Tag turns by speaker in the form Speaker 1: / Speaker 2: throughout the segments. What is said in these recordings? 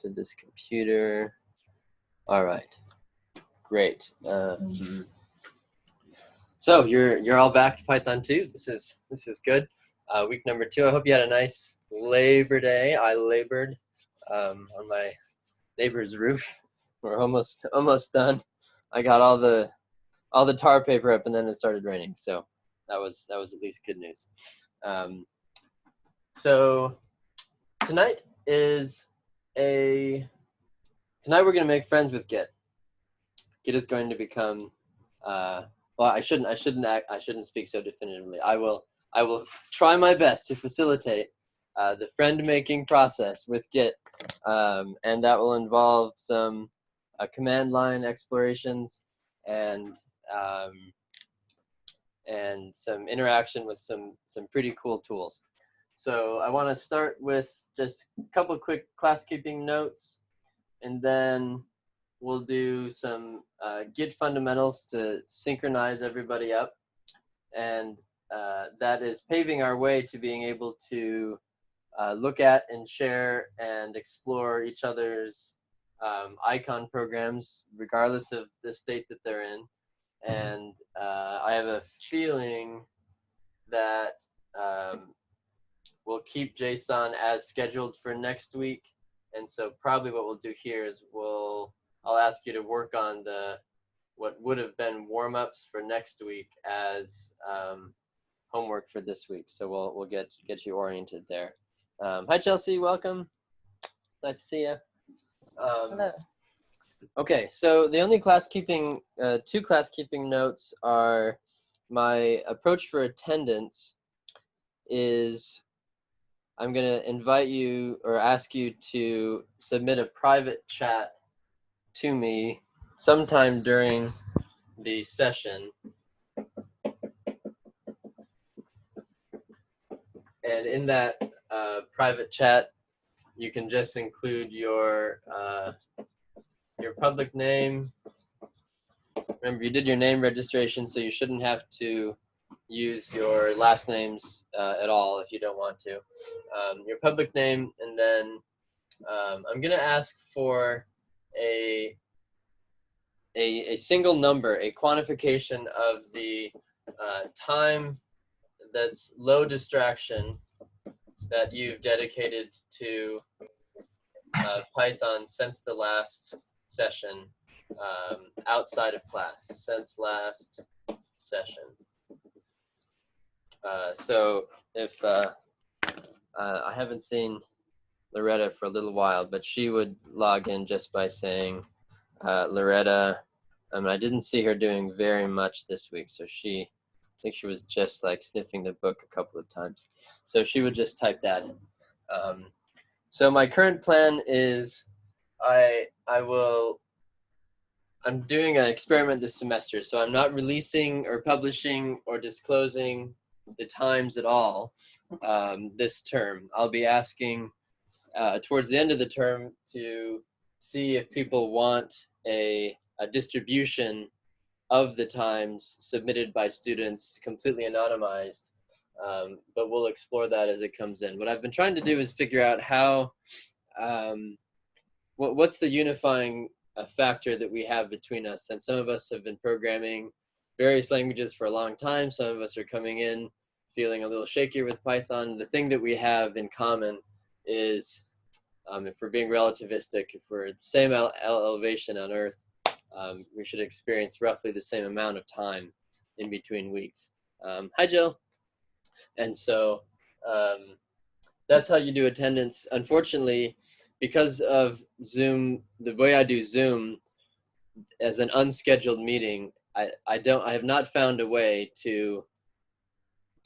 Speaker 1: to this computer. All right, great. So you're all back to Python2. This is good. Week number 2. I hope you had a nice Labor Day. I labored on my neighbor's roof. We're almost done. I got all the tar paper up, and then it started raining. So that was at least good news. So tonight we're going to make friends with Git. Git is going to become well, I shouldn't speak so definitively. I will try my best to facilitate the friend-making process with Git, and that will involve some command line explorations and some interaction with some pretty cool tools. So I want to start with just a couple of quick class-keeping notes, and then we'll do some Git fundamentals to synchronize everybody up, and that is paving our way to being able to look at and share and explore each other's icon programs, regardless of the state that they're in. And I have a feeling that we'll keep JSON as scheduled for next week. And so probably what we'll do here is I'll ask you to work on what would have been warm-ups for next week as homework for this week. So we'll get you oriented there. Hi Chelsea, welcome. Nice to see you.
Speaker 2: Hello.
Speaker 1: Okay, so the only two class-keeping notes are my approach for attendance is I'm going to invite you or ask you to submit a private chat to me sometime during the session. And in that private chat, you can just include your public name. Remember, you did your name registration, so you shouldn't have to use your last names at all if you don't want to. Your public name, and then I'm going to ask for a single number, a quantification of the time that's low distraction that you've dedicated to Python since the last session, outside of class, since last session. So if I haven't seen Loretta for a little while, but she would log in just by saying, Loretta, I didn't see her doing very much this week, so I think she was just like sniffing the book a couple of times. So she would just type that in. So my current plan is I'm doing an experiment this semester, so I'm not releasing or publishing or disclosing the times at all this term. I'll be asking towards the end of the term to see if people want a distribution of the times submitted by students, completely anonymized, but we'll explore that as it comes in. What I've been trying to do is figure out how, what's the unifying factor that we have between us. And some of us have been programming various languages for a long time. Some of us are coming in feeling a little shakier with Python. The thing that we have in common is, if we're being relativistic, if we're at the same elevation on Earth, we should experience roughly the same amount of time in between weeks. Hi, Jill. And so that's how you do attendance. Unfortunately, because of Zoom, the way I do Zoom as an unscheduled meeting, I have not found a way to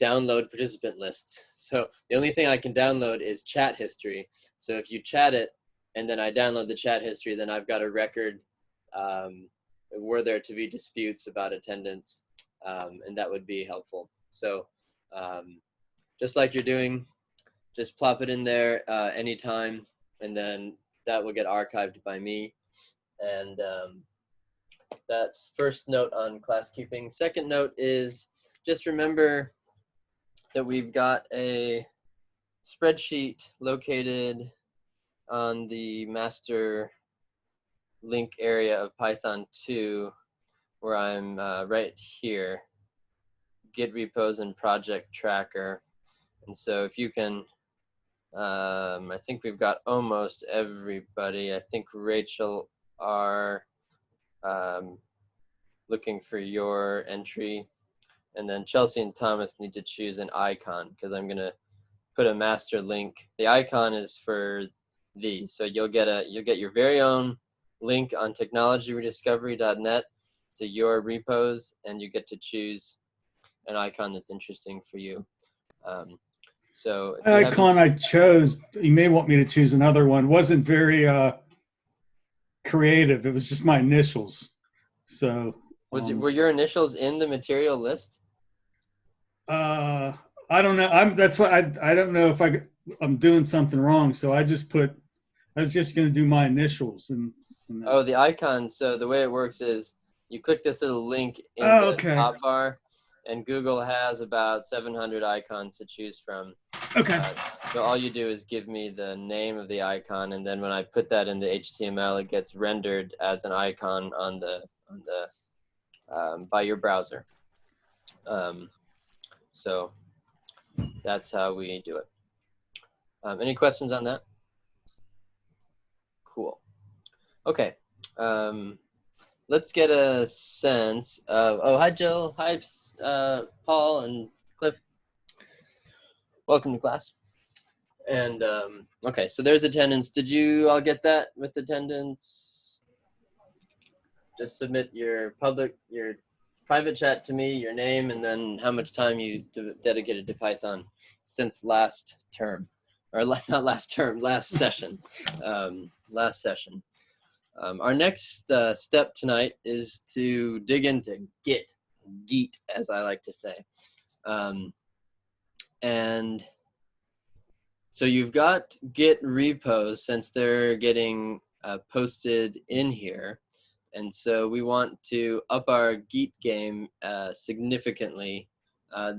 Speaker 1: download participant lists. So the only thing I can download is chat history. So if you chat it and then I download the chat history, then I've got a record were there to be disputes about attendance, and that would be helpful. So just like you're doing, just plop it in there anytime, and then that will get archived by me. And that's first note on class keeping. Second note is just remember that we've got a spreadsheet located on the master link area of Python2 where I'm right here, Git repos and project tracker. And so if you can, I think we've got almost everybody. I think Rachel are looking for your entry. And then Chelsea and Thomas need to choose an icon because I'm gonna put a master link. The icon is for these, so you'll get your very own link on technologyrediscovery.net to your repos, and you get to choose an icon that's interesting for you. So
Speaker 2: the icon I chose, you may want me to choose another one, wasn't very creative. It was just my initials. So
Speaker 1: were your initials in the material list?
Speaker 2: I don't know. That's what I don't know if I'm doing something wrong. So I was just going to do my initials and
Speaker 1: oh, the icon. So the way it works is you click this little link in the top bar, and Google has about 700 icons to choose from.
Speaker 2: Okay.
Speaker 1: So all you do is give me the name of the icon, and then when I put that in the HTML, it gets rendered as an icon on the by your browser. So that's how we do it. Any questions on that? Cool. Okay. Let's get a sense of, oh, hi, Jill. Hi, Paul and Cliff. Welcome to class. And okay, so there's attendance. Did you all get that with attendance? Just submit your private chat to me, your name, and then how much time you dedicated to Python since last term, or not last term, last session. Last session. Our next step tonight is to dig into Git, as I like to say. And so you've got Git repos since they're getting posted in here. And so we want to up our Git game significantly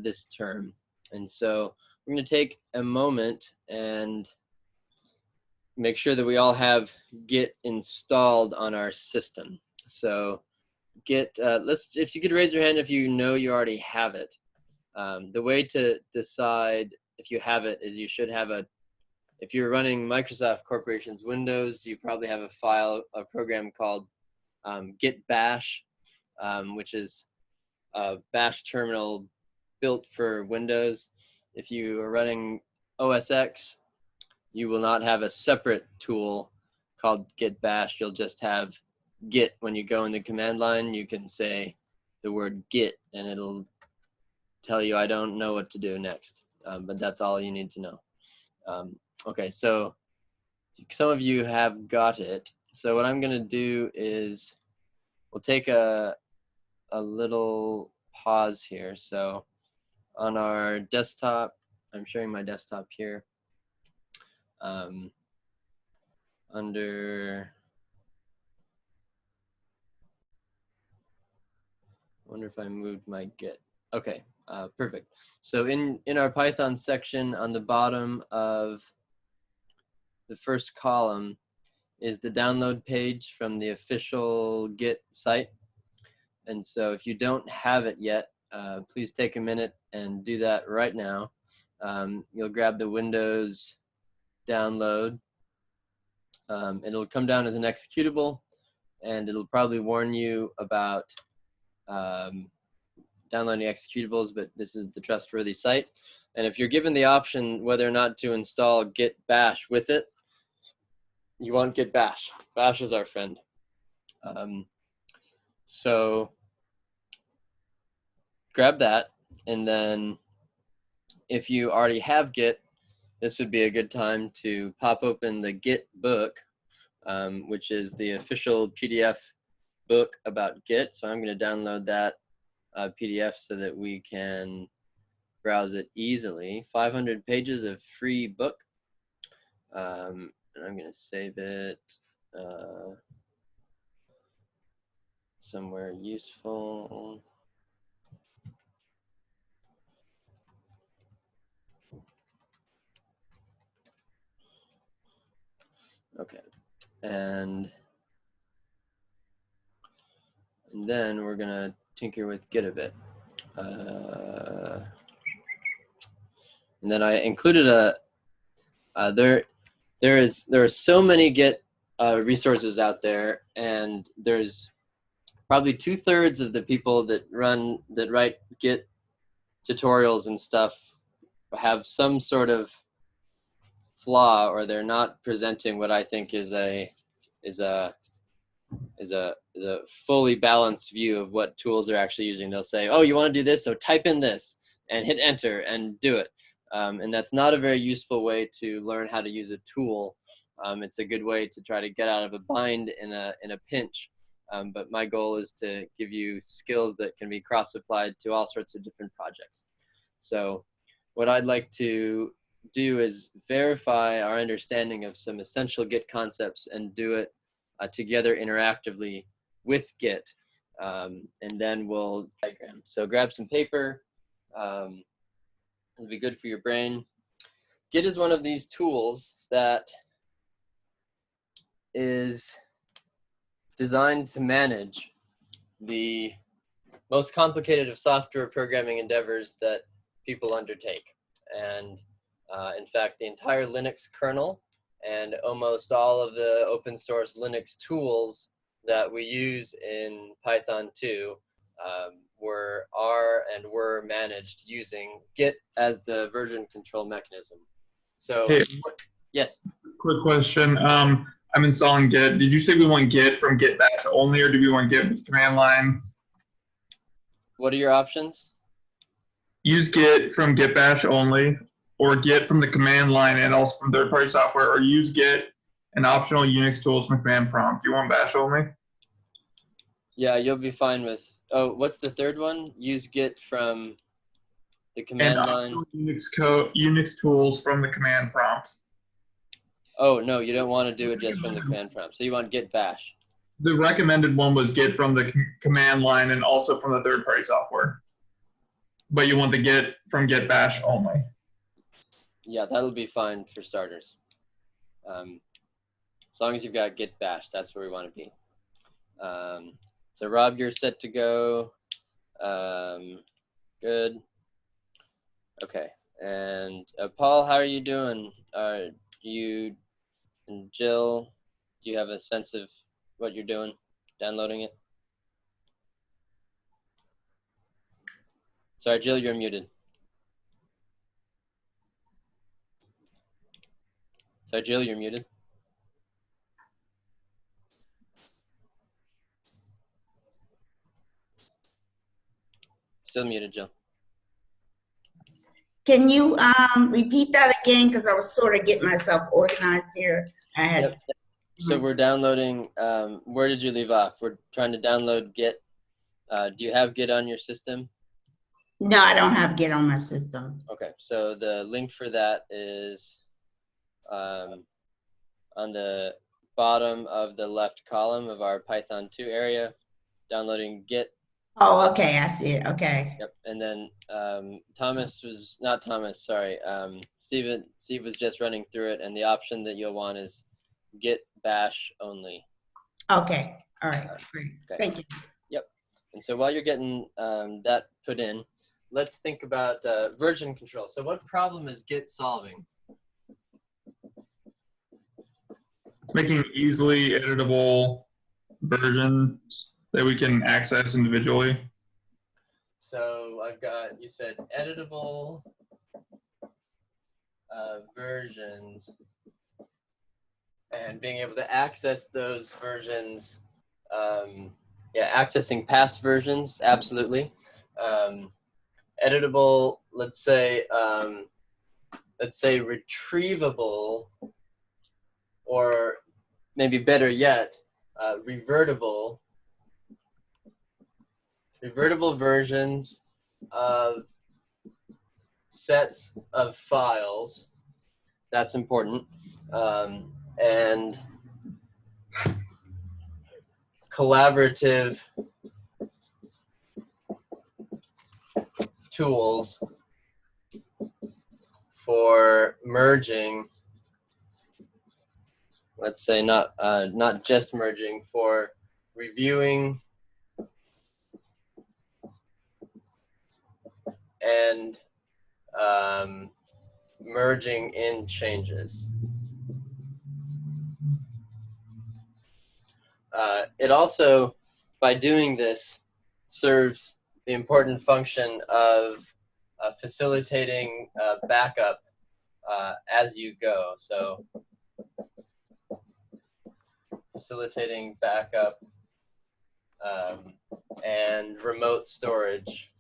Speaker 1: this term. And so we're going to take a moment and make sure that we all have Git installed on our system. So Git, if you could raise your hand if you know you already have it. The way to decide if you have it is you should have if you're running Microsoft Corporation's Windows, you probably have a program called Git Bash, which is a Bash terminal built for Windows. If you are running OS X, you will not have a separate tool called Git Bash. You'll just have Git. When you go in the command line, you can say the word Git, and it'll tell you, I don't know what to do next. But that's all you need to know. Okay, so some of you have got it. So what I'm going to do is we'll take a little pause here. So on our desktop, I'm sharing my desktop here. Under, I wonder if I moved my Git. Okay, perfect. So in our Python section on the bottom of the first column is the download page from the official Git site. And so if you don't have it yet, please take a minute and do that right now. You'll grab the Windows download. It'll come down as an executable, and it'll probably warn you about downloading executables, but this is the trustworthy site. And if you're given the option whether or not to install Git Bash with it, you want Git Bash. Bash is our friend. So grab that, and then if you already have Git, this would be a good time to pop open the Git book, which is the official PDF book about Git. So I'm going to download that PDF so that we can browse it easily. 500 pages of free book. And I'm going to save it somewhere useful. Okay, and then we're gonna tinker with Git a bit. And then I included there are so many Git resources out there, and there's probably 2/3 of the people that write Git tutorials and stuff have some sort of flaw, or they're not presenting what I think is a fully balanced view of what tools they're actually using. They'll say, oh, you want to do this, so type in this and hit enter and do it. And that's not a very useful way to learn how to use a tool. It's a good way to try to get out of a bind in a pinch. But my goal is to give you skills that can be cross-applied to all sorts of different projects. So what I'd like to do is verify our understanding of some essential Git concepts and do it together interactively with Git. And then we'll diagram. So grab some paper. It'll be good for your brain. Git is one of these tools that is designed to manage the most complicated of software programming endeavors that people undertake. And in fact, the entire Linux kernel and almost all of the open source Linux tools that we use in Python2 were managed using Git as the version control mechanism. So,
Speaker 3: hey,
Speaker 1: yes.
Speaker 3: Quick question. I'm installing Git. Did you say we want Git from Git bash only, or do we want Git with command line?
Speaker 1: What are your options?
Speaker 3: Use Git from Git bash only, or Git from the command line and also from third-party software, or use Git and optional Unix tools from command prompt. Do you want bash only?
Speaker 1: Yeah, you'll be fine with, oh, what's the third one? Use Git from the command line.
Speaker 3: Unix tools from the command prompt.
Speaker 1: Oh, no, you don't want to do it just from the command prompt. So you want Git bash.
Speaker 3: The recommended one was Git from the command line and also from the third-party software. But you want the Git from Git bash only.
Speaker 1: Yeah, that'll be fine for starters. As long as you've got Git bash, that's where we want to be. So Rob, you're set to go. Good. Okay. And Paul, how are you doing? You and Jill, do you have a sense of what you're doing, downloading it? Sorry, Jill, you're muted. Sorry, Jill, you're muted. Still muted, Jill.
Speaker 4: Can you repeat that again? Because I was sort of getting myself organized here. I had.
Speaker 1: Yep. So we're downloading, where did you leave off? We're trying to download Git. Do you have Git on your system?
Speaker 4: No, I don't have Git on my system.
Speaker 1: Okay, so the link for that is on the bottom of the left column of our Python2 area, downloading Git.
Speaker 4: Oh, okay, I see it, okay.
Speaker 1: Yep, and then Steve was just running through it, and the option that you'll want is Git bash only.
Speaker 4: Okay, all right, great,
Speaker 1: okay.
Speaker 4: Thank you.
Speaker 1: Yep, and so while you're getting that put in, let's think about version control. So what problem is Git solving?
Speaker 3: Making easily editable versions that we can access individually.
Speaker 1: So I've got, you said editable versions, and being able to access those versions. Yeah, accessing past versions, absolutely. Editable, let's say retrievable, or maybe better yet, revertible versions of sets of files. That's important. And collaborative tools for merging let's say not just merging, for reviewing and merging in changes. It also, by doing this, serves the important function of facilitating backup as you go. So facilitating backup and remote storage.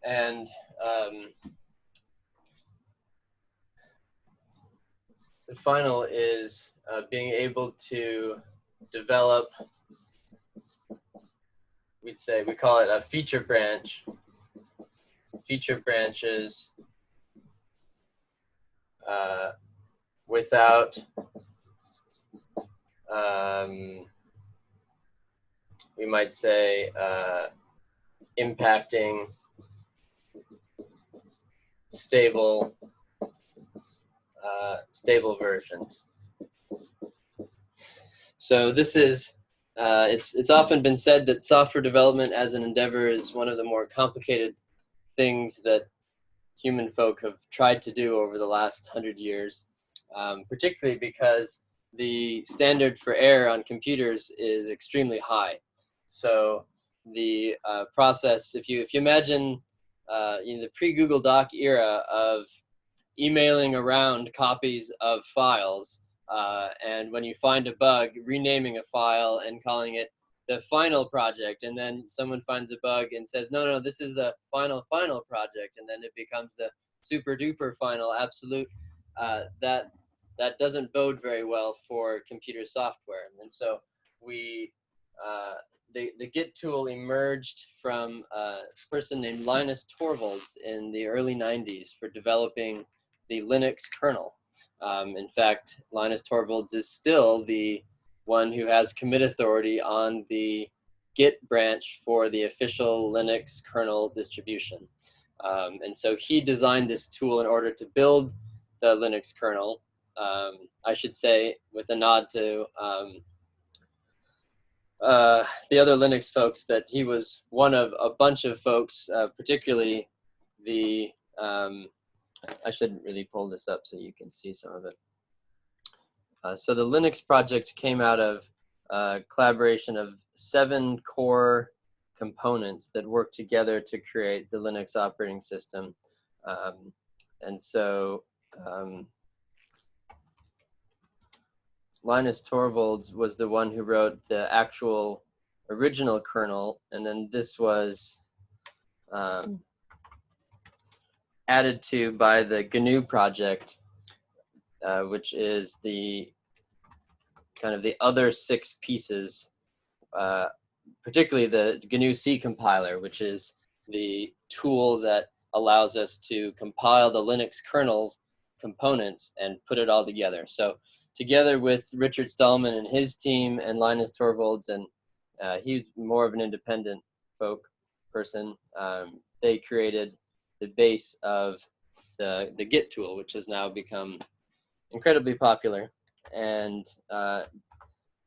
Speaker 1: And the final is being able to develop, we call it a feature branch. Feature branches without we might say impacting stable versions. So this is it's often been said that software development as an endeavor is one of the more complicated things that human folk have tried to do over the last 100 years, particularly because the standard for error on computers is extremely high. So the process, if you imagine in the pre-Google Doc era of emailing around copies of files, and when you find a bug, renaming a file and calling it the final project, and then someone finds a bug and says, no, this is the final project, and then it becomes the super duper final absolute, that doesn't bode very well for computer software. And so we, the Git tool emerged from a person named Linus Torvalds in the early 90s for developing the Linux kernel. In fact, Linus Torvalds is still the one who has commit authority on the Git branch for the official Linux kernel distribution. And so he designed this tool in order to build the Linux kernel. I should say, with a nod to the other Linux folks, that he was one of a bunch of folks, particularly the, I should really pull this up so you can see some of it. So the Linux project came out of a collaboration of 7 core components that work together to create the Linux operating system. And so Linus Torvalds was the one who wrote the actual original kernel, and then this was added to by the GNU project, which is the kind of the other 6 pieces, particularly the GNU C compiler, which is the tool that allows us to compile the Linux kernel's components and put it all together. So together with Richard Stallman and his team and Linus Torvalds, and he's more of an independent person, they created the base of the Git tool, which has now become incredibly popular. And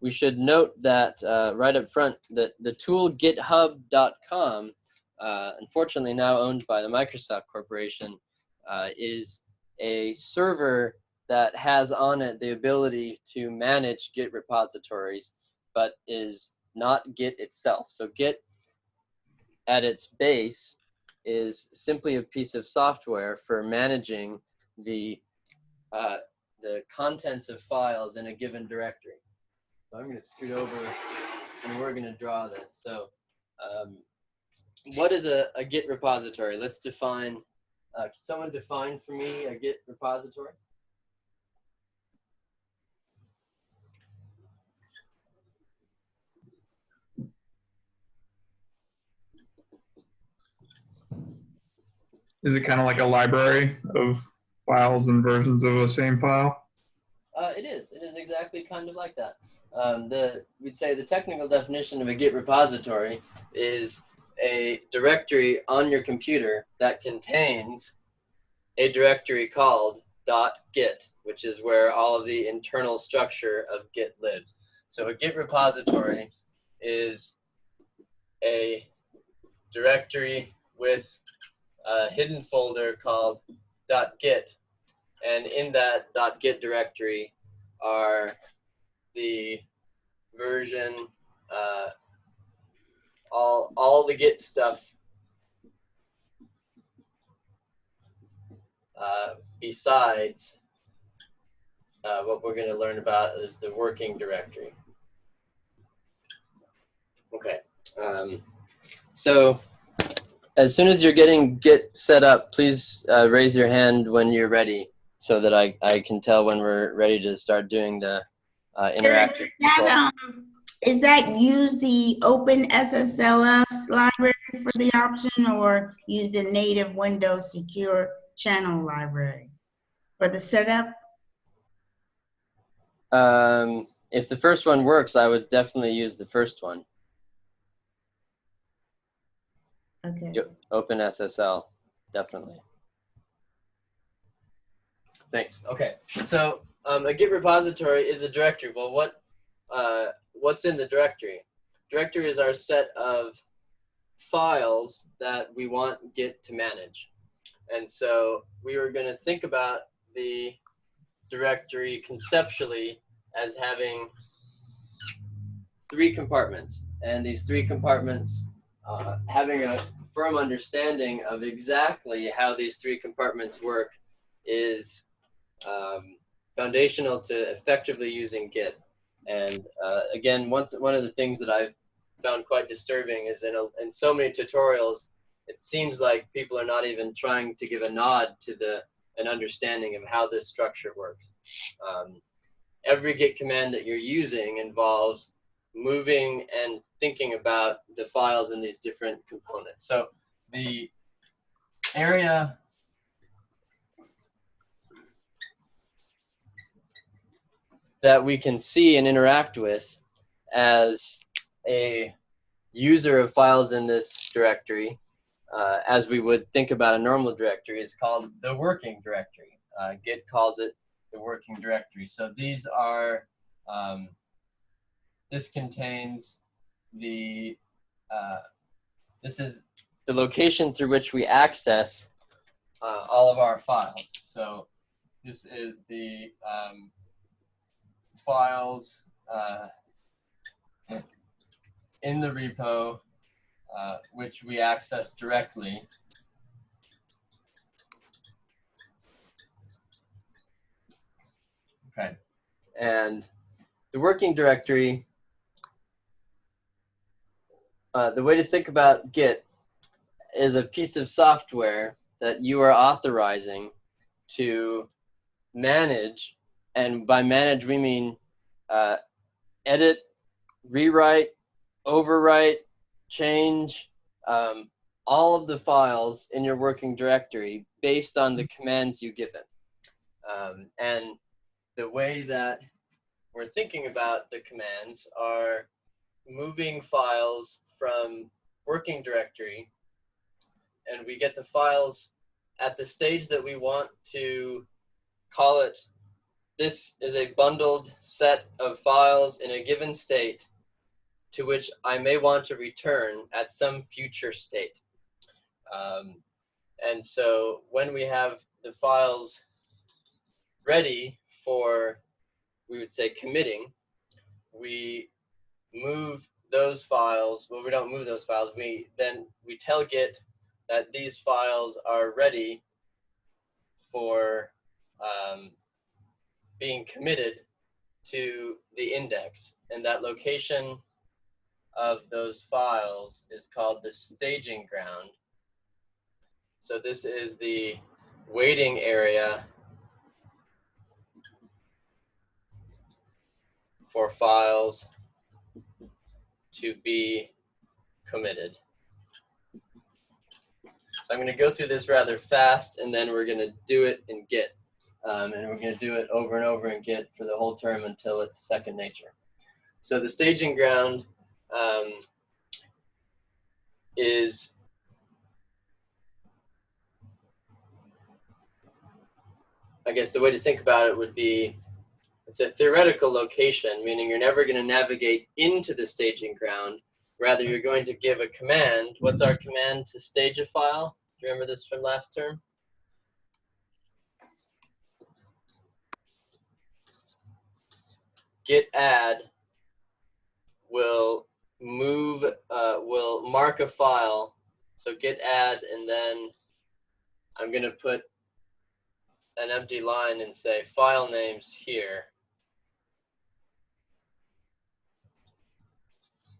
Speaker 1: we should note that right up front that the tool github.com, unfortunately now owned by the Microsoft Corporation, is a server that has on it the ability to manage Git repositories, but is not Git itself. So Git at its base is simply a piece of software for managing the contents of files in a given directory. So I'm going to scoot over and we're going to draw this. So what is a Git repository? Let's define, can someone define for me a Git repository?
Speaker 3: Is it kind of like a library of files and versions of the same file?
Speaker 1: It is exactly kind of like that. We'd say the technical definition of a Git repository is a directory on your computer that contains a directory called .git, which is where all of the internal structure of Git lives. So a Git repository is a directory with a hidden folder called .git, and in that .git directory are the version, all the Git stuff besides what we're going to learn about is the working directory. Okay, so as soon as you're getting Git set up, please raise your hand when you're ready so that I can tell when we're ready to start doing the interactive.
Speaker 4: Is that use the open SSLS library for the option, or use the native Windows secure channel library for the setup?
Speaker 1: If the first one works, I would definitely use the first one.
Speaker 4: Okay.
Speaker 1: Open SSL, definitely. Thanks. Okay, so a Git repository is a directory. Well, what's in the directory? Directory is our set of files that we want Git to manage. And so we were going to think about the directory conceptually as having 3 compartments. And these 3 compartments, having a firm understanding of exactly how these 3 compartments work is foundational to effectively using Git. And again, one of the things that I've found quite disturbing is in so many tutorials, it seems like people are not even trying to give a nod to an understanding of how this structure works. Every Git command that you're using involves moving and thinking about the files in these different components. So the area that we can see and interact with as a user of files in this directory, as we would think about a normal directory, is called the working directory. Git calls it the working directory. So these are, this contains the, this is the location through which we access all of our files. So this is the files in the repo which we access directly. Okay, and the working directory, the way to think about Git is a piece of software that you are authorizing to manage, and by manage we mean edit, rewrite, overwrite, change all of the files in your working directory based on the commands you give it. And the way that we're thinking about the commands are moving files from working directory, and we get the files at the stage that we want to call it. This is a bundled set of files in a given state to which I may want to return at some future state. And so when we have the files ready for, we would say, committing, we move those files. Well, we don't move those files. We tell Git that these files are ready for being committed to the index, and that location of those files is called the staging ground. So this is the waiting area for files to be committed. So I'm going to go through this rather fast, and then we're going to do it in Git. And we're going to do it over and over in Git for the whole term until it's second nature. So the staging ground is I guess the way to think about it would be, it's a theoretical location, meaning you're never going to navigate into the staging ground. Rather, you're going to give a command. What's our command to stage a file? Do you remember this from last term? Git Add will will mark a file. So Git Add, and then I'm going to put an empty line and say file names here.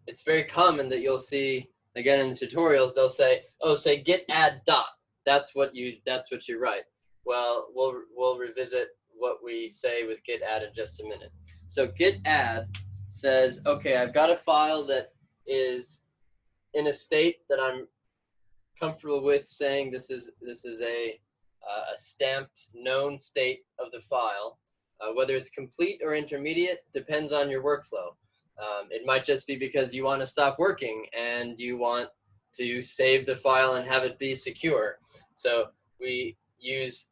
Speaker 1: It's very common that you'll see, again in the tutorials, they'll say, oh, say git add dot. That's what you write. Well, we'll revisit what we say with git add in just a minute. So git add says, okay, I've got a file that is in a state that I'm comfortable with saying this is a stamped known state of the file. Whether it's complete or intermediate depends on your workflow. It might just be because you want to stop working and you want to save the file and have it be secure. So we use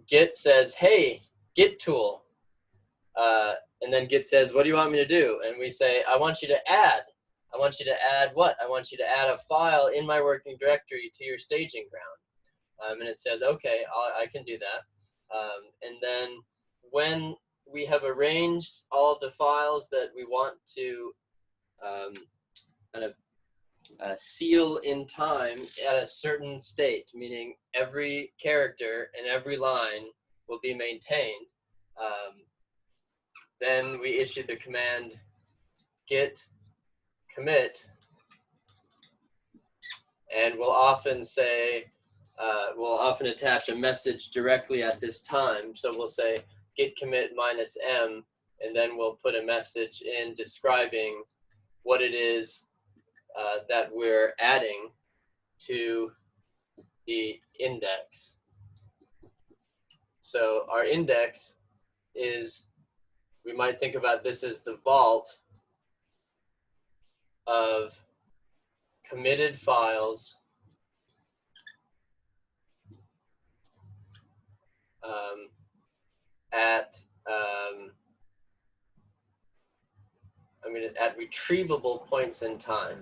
Speaker 1: Git says, hey, Git tool. And then Git says, what do you want me to do? And we say, I want you to add. I want you to add what? I want you to add a file in my working directory to your staging ground. And it says, okay, I can do that. And then when we have arranged all of the files that we want to kind of seal in time at a certain state, meaning every character and every line will be maintained, then we issue the command Git Commit, and we'll often say, we'll often attach a message directly at this time. So we'll say Git Commit -m, and then we'll put a message in describing what it is that we're adding to the index. So our index is, we might think about this as the vault of committed files at retrievable points in time.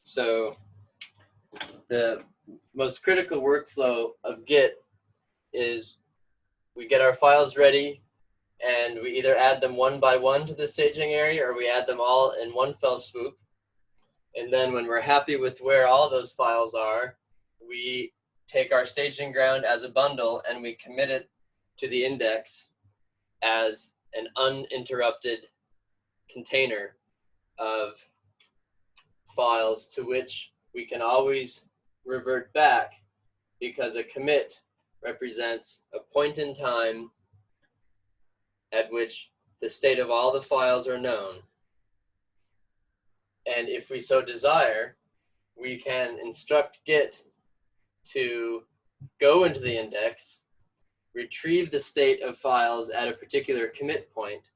Speaker 1: So the most critical workflow of Git is we get our files ready and we either add them one by one to the staging area or we add them all in one fell swoop. And then when we're happy with where all those files are, we take our staging ground as a bundle and we commit it to the index as an uninterrupted container of files to which we can always revert back, because a commit represents a point in time at which the state of all the files are known. And if we so desire, we can instruct Git to go into the index, retrieve the state of files at a particular commit point,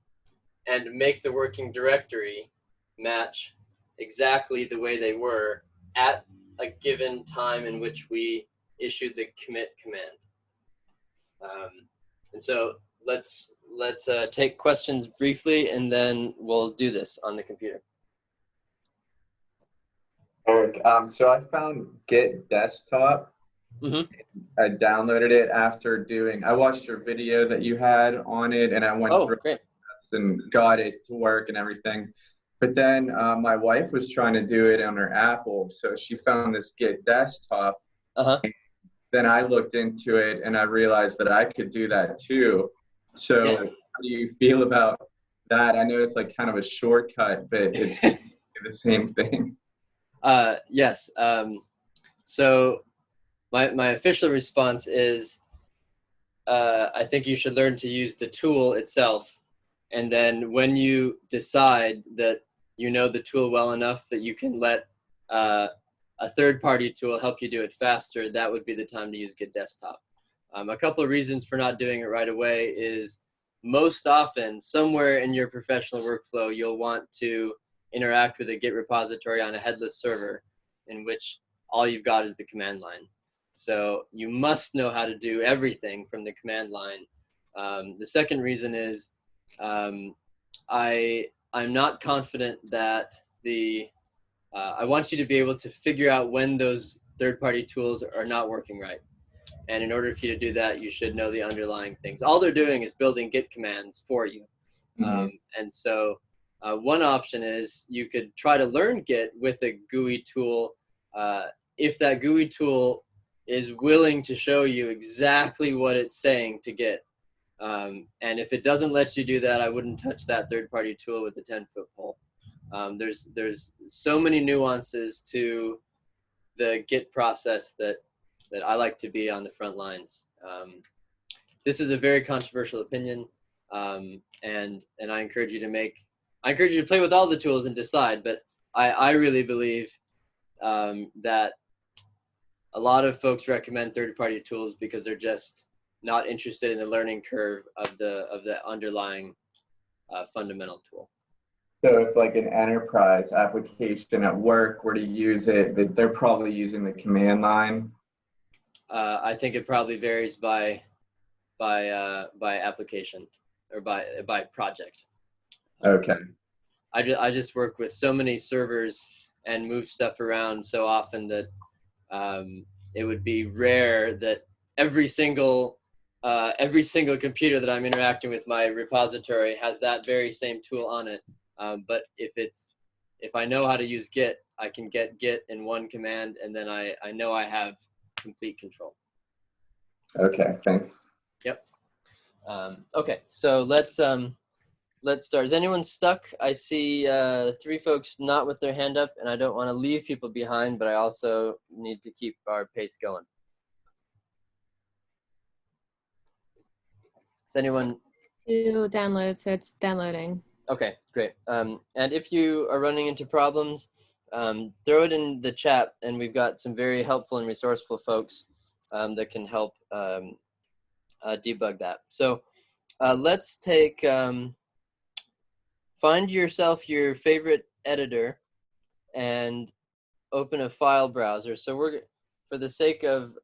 Speaker 1: and make the working directory match exactly the way they were at a given time in which we issued the commit command. And so let's take questions briefly, and then we'll do this on the computer.
Speaker 5: Eric, so I found Git Desktop.
Speaker 1: Mm-hmm.
Speaker 5: I downloaded it after I watched your video that you had on it, and I went through
Speaker 1: great.
Speaker 5: and got it to work and everything. But then my wife was trying to do it on her Apple, so she found this Git Desktop.
Speaker 1: Uh-huh.
Speaker 5: Then I looked into it, and I realized that I could do that too. So
Speaker 1: Yes.
Speaker 5: How do you feel about that? I know it's like kind of a shortcut, but it's the same thing.
Speaker 1: Yes. So my official response is I think you should learn to use the tool itself. And then when you decide that you know the tool well enough that you can let a third-party tool help you do it faster, that would be the time to use Git Desktop. A couple of reasons for not doing it right away is most often, somewhere in your professional workflow, you'll want to interact with a Git repository on a headless server in which all you've got is the command line. So you must know how to do everything from the command line. The second reason is I'm not confident that I want you to be able to figure out when those third-party tools are not working right. And in order for you to do that, you should know the underlying things. All they're doing is building Git commands for you. And so one option is you could try to learn Git with a GUI tool if that GUI tool is willing to show you exactly what it's saying to Git. And if it doesn't let you do that, I wouldn't touch that third-party tool with a 10-foot pole. There's so many nuances to the Git process that I like to be on the front lines. This is a very controversial opinion, and I encourage you to play with all the tools and decide. But I really believe that a lot of folks recommend third-party tools because they're just not interested in the learning curve of the underlying fundamental tool.
Speaker 5: So it's like an enterprise application at work where to use it, they're probably using the command line.
Speaker 1: I think it probably varies by application or by project.
Speaker 5: Okay.
Speaker 1: I just work with so many servers and move stuff around so often that it would be rare that every single computer that I'm interacting with my repository has that very same tool on it. But if I know how to use Git, I can get Git in one command, and then I know I have complete control.
Speaker 5: Okay, thanks.
Speaker 1: Yep. Okay, so let's start. Is anyone stuck? I see 3 folks not with their hand up, and I don't want to leave people behind, but I also need to keep our pace going. Is anyone?
Speaker 6: To download, so it's downloading.
Speaker 1: Okay, great. And if you are running into problems, throw it in the chat, and we've got some very helpful and resourceful folks that can help debug that. So let's take, find yourself your favorite editor and open a file browser. So for the sake of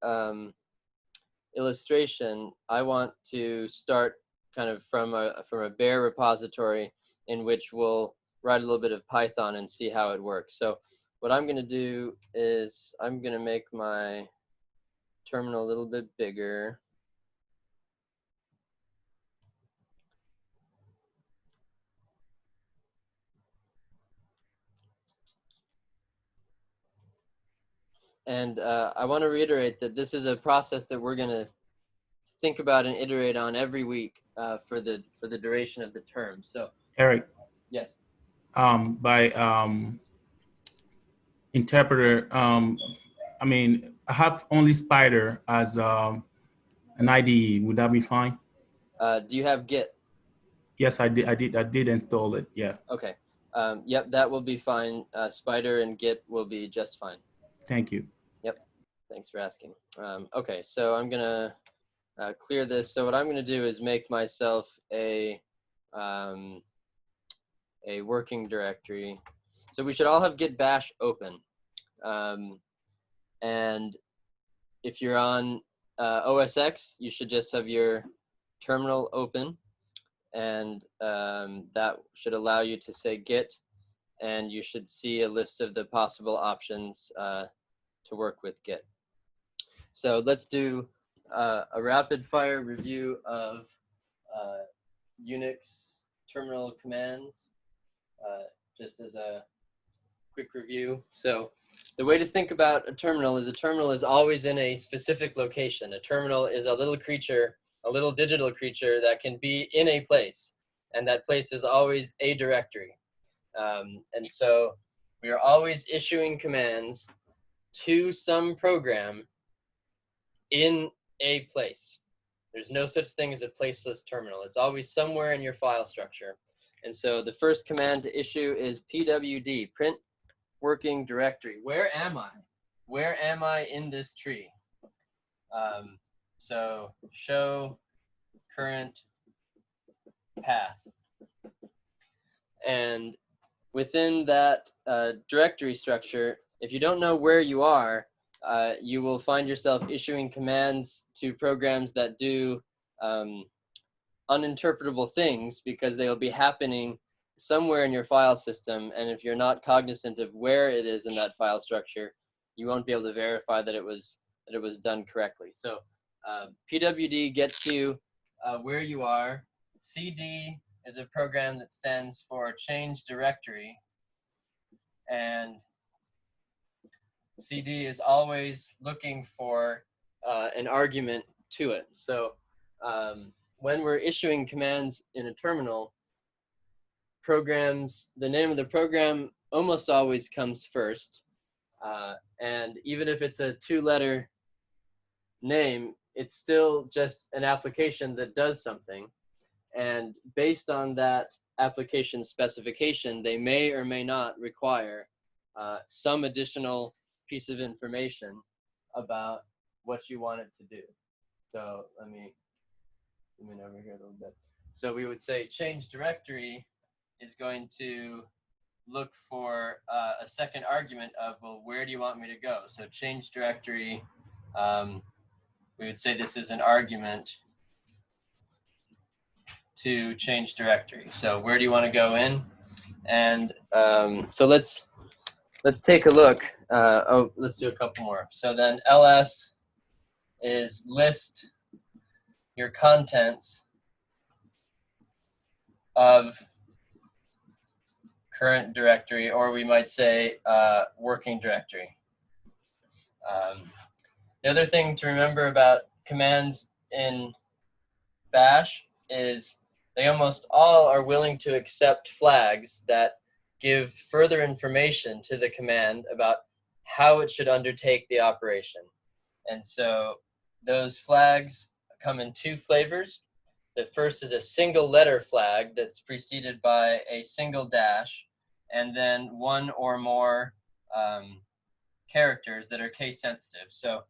Speaker 1: illustration, I want to start kind of from a bare repository in which we'll write a little bit of Python and see how it works. So what I'm going to do is I'm going to make my terminal a little bit bigger. And I want to reiterate that this is a process that we're going to think about and iterate on every week for the duration of the term. So
Speaker 7: Eric.
Speaker 1: Yes.
Speaker 7: By interpreter, I mean, I have only Spider as an IDE. Would that be fine?
Speaker 1: Do you have Git?
Speaker 7: Yes, I did install it. Yeah.
Speaker 1: Okay. Yep, that will be fine. Spider and Git will be just fine.
Speaker 7: Thank you.
Speaker 1: Yep. Thanks for asking. Okay, so I'm gonna clear this. So what I'm gonna do is make myself a working directory. So we should all have Git bash open. And if you're on OS X, you should just have your terminal open, and that should allow you to say Git, and you should see a list of the possible options to work with Git. So let's do a rapid fire review of Unix terminal commands, just as a quick review. So the way to think about a terminal is always in a specific location. A terminal is a little creature, a little digital creature that can be in a place, and that place is always a directory. And so we are always issuing commands to some program in a place. There's no such thing as a placeless terminal. It's always somewhere in your file structure. And so the first command to issue is pwd, print working directory. Where am I? Where am I in this tree? So show current path. And within that directory structure, if you don't know where you are, you will find yourself issuing commands to programs that do uninterpretable things because they will be happening somewhere in your file system. And if you're not cognizant of where it is in that file structure, you won't be able to verify that it was done correctly. So PWD gets you where you are. CD is a program that stands for change directory, and CD is always looking for an argument to it. So when we're issuing commands in a terminal, programs, the name of the program almost always comes first. And even if it's a 2-letter name, it's still just an application that does something. And based on that application specification, they may or may not require some additional piece of information about what you want it to do. So let me zoom in over here a little bit. So we would say change directory is going to look for a second argument of, well, where do you want me to go? So change directory, we would say this is an argument to change directory. So where do you want to go in? And so let's take a look. Let's do a couple more. So then ls is list your contents of current directory, or we might say working directory. The other thing to remember about commands in Bash is they almost all are willing to accept flags that give further information to the command about how it should undertake the operation. And so those flags come in 2 flavors. The first is a single letter flag that's preceded by a single dash, and then 1 or more characters that are case sensitive. So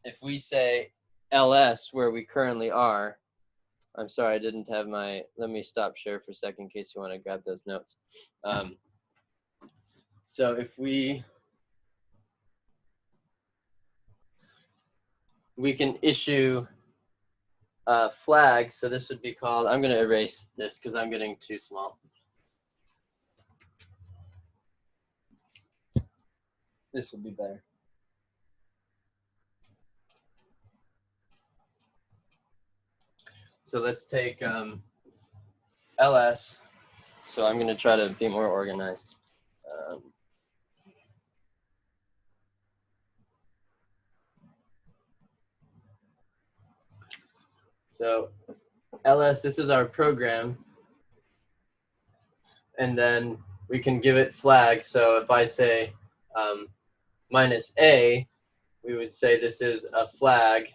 Speaker 1: if we say ls where we currently are, I'm sorry, I didn't have my, let me stop share for a second in case you want to grab those notes. So if we can issue flags, so this would be called, I'm going to erase this because I'm getting too small. This would be better. So let's take ls. So I'm going to try to be more organized. So ls, this is our program. And then we can give it flags. So if I say -a, we would say this is a flag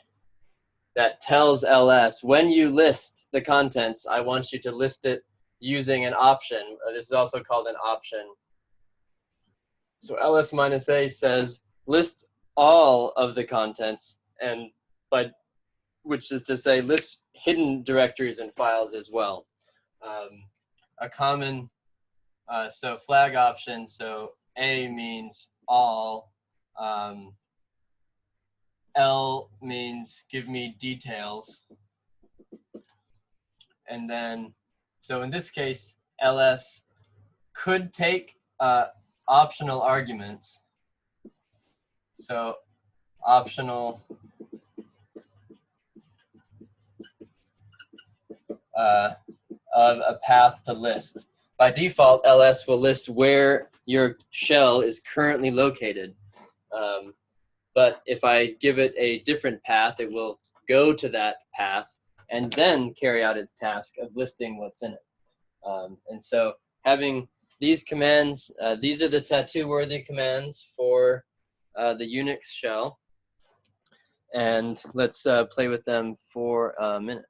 Speaker 1: that tells ls, when you list the contents, I want you to list it using an option. This is also called an option. So ls -a says list all of the contents, and which is to say list hidden directories and files as well. A common so flag option, so a means all, L means give me details. And then, so in this case, ls could take optional arguments. So optional of a path to list. By default, ls will list where your shell is currently located. But if I give it a different path, it will go to that path and then carry out its task of listing what's in it. And so having these commands, these are the tattoo-worthy commands for the Unix shell. And let's play with them for a minute.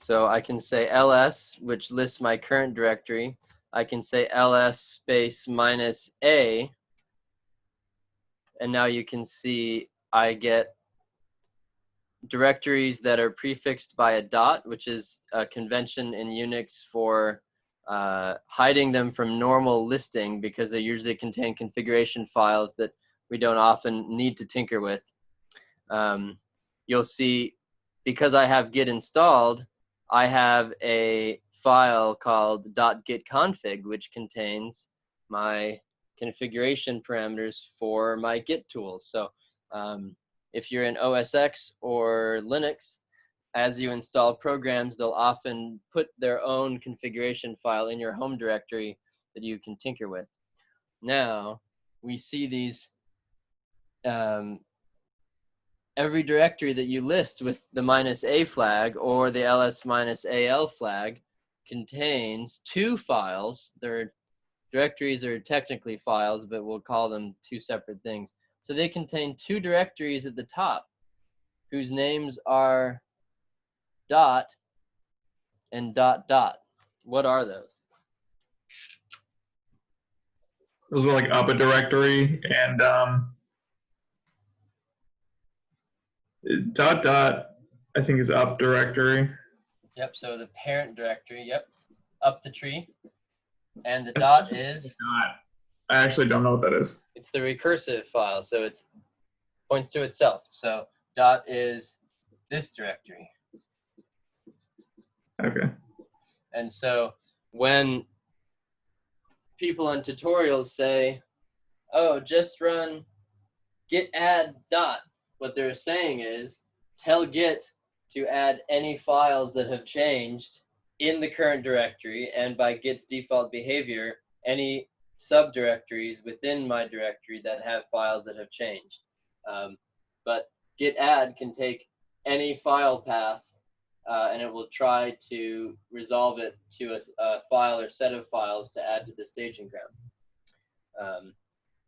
Speaker 1: So I can say ls, which lists my current directory. I can say ls space -a. And now you can see I get directories that are prefixed by a dot, which is a convention in Unix for hiding them from normal listing because they usually contain configuration files that we don't often need to tinker with. You'll see, because I have Git installed, I have a file called .git config, which contains my configuration parameters for my Git tools. So if you're in OS X or Linux, as you install programs, they'll often put their own configuration file in your home directory that you can tinker with. Now, we see these, every directory that you list with the -a flag or the ls-al flag contains two files. Their directories are technically files, but we'll call them two separate things. So they contain two directories at the top whose names are dot and dot dot. What are those?
Speaker 3: Those are like up a directory and dot dot, I think is up directory.
Speaker 1: Yep, so the parent directory, yep, up the tree. And the dot is?
Speaker 3: I actually don't know what that is.
Speaker 1: It's the recursive file, so it points to itself. So dot is this directory.
Speaker 3: Okay.
Speaker 1: And so when people on tutorials say, oh, just run git add dot, what they're saying is tell Git to add any files that have changed in the current directory, and by Git's default behavior, any subdirectories within my directory that have files that have changed. But Git add can take any file path and it will try to resolve it to a file or set of files to add to the staging ground.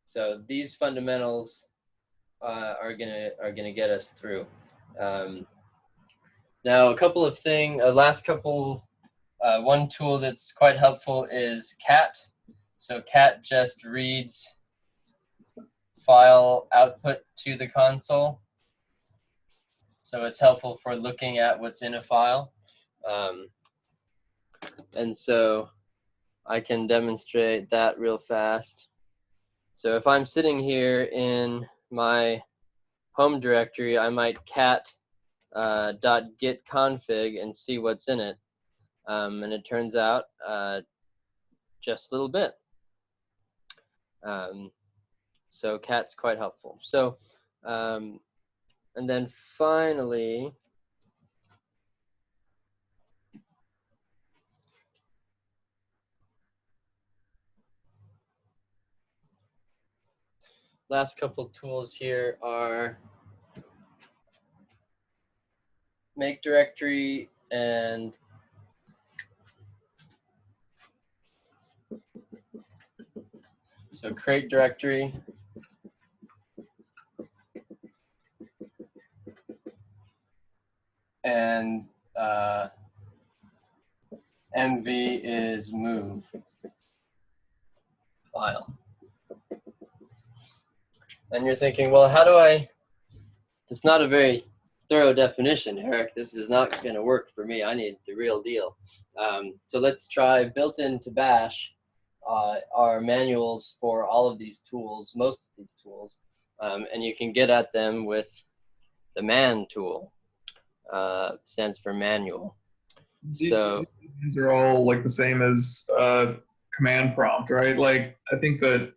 Speaker 1: So these fundamentals are gonna get us through. Now, a couple of things. One tool that's quite helpful is cat. So cat just reads file output to the console. So it's helpful for looking at what's in a file. And so I can demonstrate that real fast. So if I'm sitting here in my home directory, I might cat .git config and see what's in it. And it turns out just a little bit. So cat's quite helpful. So, and then finally, last couple tools here are make directory and so create directory. And MV is move file. And you're thinking, well, how do I, it's not a very thorough definition, Eric. This is not going to work for me. I need the real deal. So let's try built into Bash are manuals for all of these tools, most of these tools. And you can get at them with the man tool. Stands for manual.
Speaker 3: These are all like the same as command prompt, right? Like I think that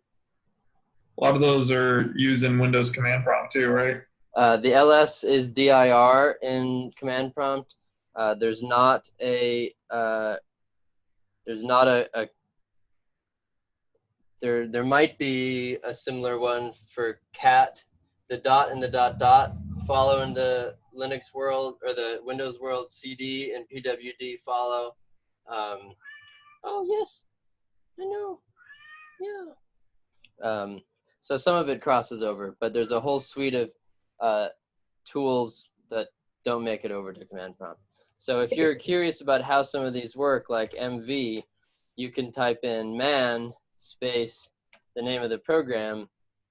Speaker 3: a lot of those are used in Windows command prompt too, right?
Speaker 1: The ls is dir in command prompt. There's not a there might be a similar one for cat. The dot and the dot dot follow in the Linux world or the Windows world. CD and pwd follow. Oh yes, I know. Yeah. So some of it crosses over, but there's a whole suite of tools that don't make it over to command prompt. So if you're curious about how some of these work, like MV, you can type in man space the name of the program,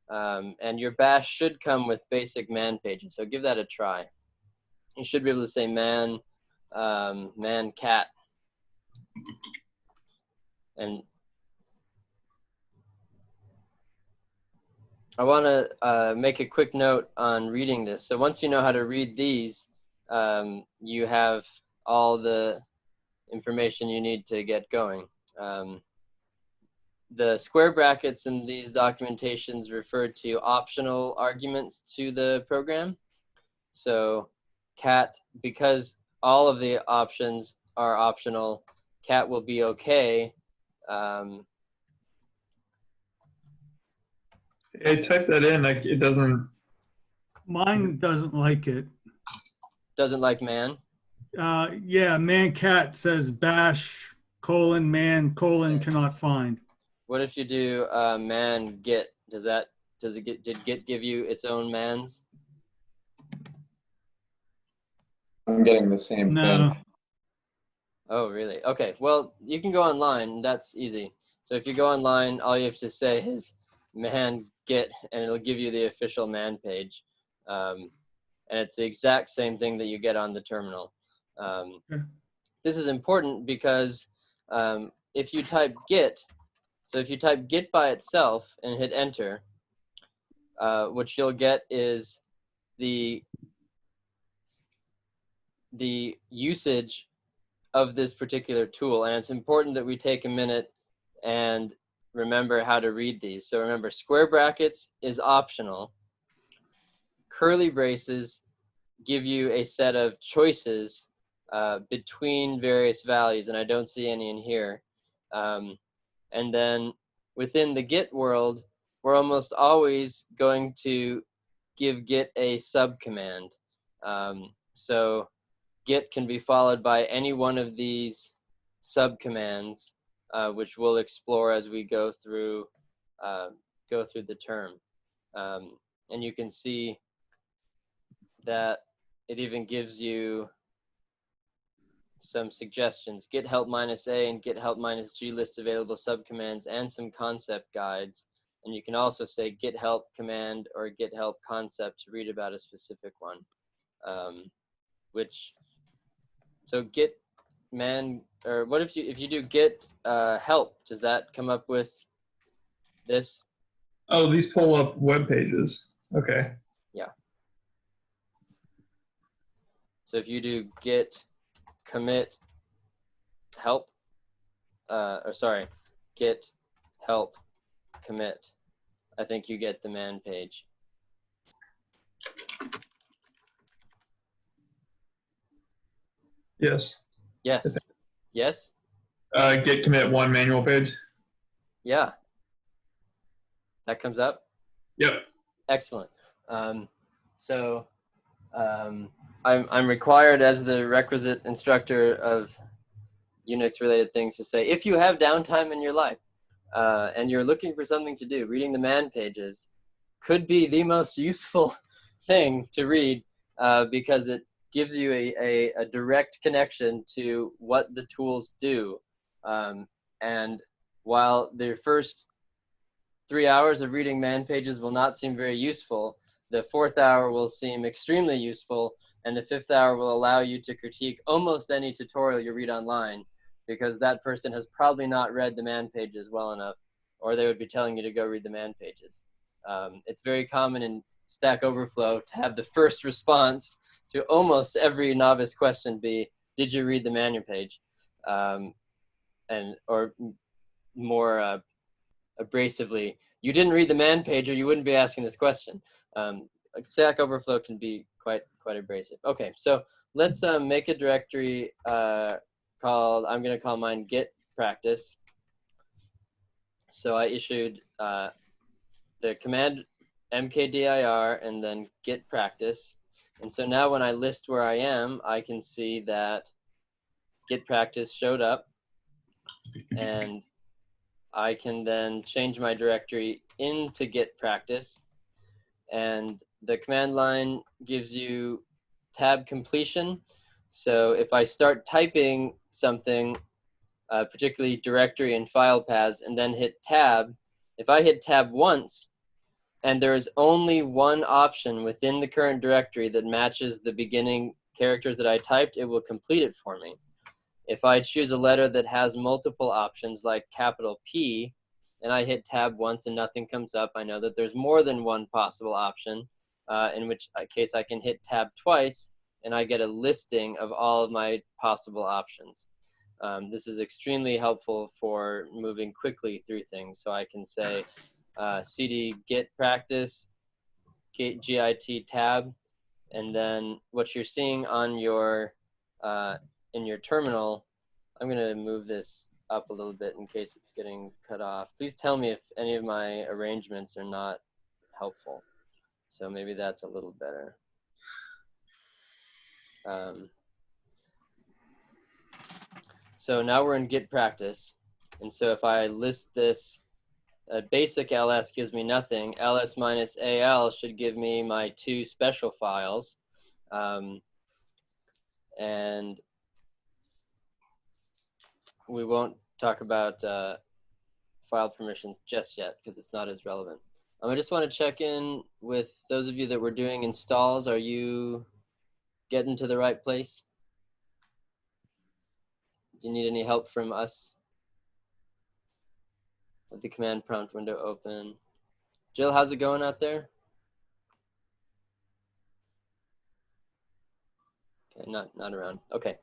Speaker 1: And your bash should come with basic man pages. So give that a try. You should be able to say man, man cat. And I want to make a quick note on reading this. So once you know how to read these, you have all the information you need to get going. The square brackets in these documentations refer to optional arguments to the program. So cat, because all of the options are optional, cat will be okay.
Speaker 3: I typed that in, like it doesn't.
Speaker 2: Mine doesn't like it.
Speaker 1: Doesn't like man?
Speaker 2: Yeah, man cat says bash colon man colon cannot find.
Speaker 1: What if you do man git? Did git give you its own mans?
Speaker 5: I'm getting the same
Speaker 2: No.
Speaker 5: thing.
Speaker 1: Oh, really? Okay, well, you can go online. That's easy. So if you go online, all you have to say is man git, and it'll give you the official man page. And it's the exact same thing that you get on the terminal. This is important because if you type git, so if you type git by itself and hit enter, what you'll get is the usage of this particular tool. And it's important that we take a minute and remember how to read these. So remember, square brackets is optional. Curly braces give you a set of choices between various values, and I don't see any in here. And then within the Git world, we're almost always going to give Git a subcommand. So Git can be followed by any one of these subcommands, which we'll explore as we go through the term. And you can see that it even gives you some suggestions. Git help -a and git help -g list available subcommands and some concept guides. And you can also say git help command or git help concept to read about a specific one. So git man, or what if you do git help, does that come up with this?
Speaker 3: Oh, these pull up web pages. Okay.
Speaker 1: Yeah. So if you do git commit help, git help commit, I think you get the man page.
Speaker 3: Yes.
Speaker 1: Yes. Yes?
Speaker 3: Git commit 1 manual page.
Speaker 1: Yeah. That comes up?
Speaker 3: Yep.
Speaker 1: Excellent. I'm required as the requisite instructor of Unix related things to say, if you have downtime in your life and you're looking for something to do, reading the man pages could be the most useful thing to read because it gives you a direct connection to what the tools do. And while the first 3 hours of reading man pages will not seem very useful, the 4th hour will seem extremely useful, and the 5th hour will allow you to critique almost any tutorial you read online, because that person has probably not read the man pages well enough, or they would be telling you to go read the man pages. It's very common in Stack Overflow to have the first response to almost every novice question be, did you read the manual page? Or more abrasively, you didn't read the man page or you wouldn't be asking this question. Stack Overflow can be quite abrasive. Okay, so let's make a directory called, I'm going to call mine Git Practice. So I issued the command mkdir and then Git Practice. And so now when I list where I am, I can see that Git Practice showed up, and I can then change my directory into Git Practice. And the command line gives you tab completion. So if I start typing something, particularly directory and file paths, and then hit tab, if I hit tab once and there is only one option within the current directory that matches the beginning characters that I typed, it will complete it for me. If I choose a letter that has multiple options like capital P, and I hit tab once and nothing comes up, I know that there's more than one possible option, in which case I can hit tab twice and I get a listing of all of my possible options. This is extremely helpful for moving quickly through things. So I can say cd git practice, git tab, and then what you're seeing on your in your terminal, I'm going to move this up a little bit in case it's getting cut off. Please tell me if any of my arrangements are not helpful. So maybe that's a little better. So now we're in Git practice. And so if I list this, basic ls gives me nothing. ls minus al should give me my 2 special files. And we won't talk about file permissions just yet because it's not as relevant. I just want to check in with those of you that were doing installs. Are you getting to the right place? Do you need any help from us? With the command prompt window open. Jill, how's it going out there? Okay, not around. Okay.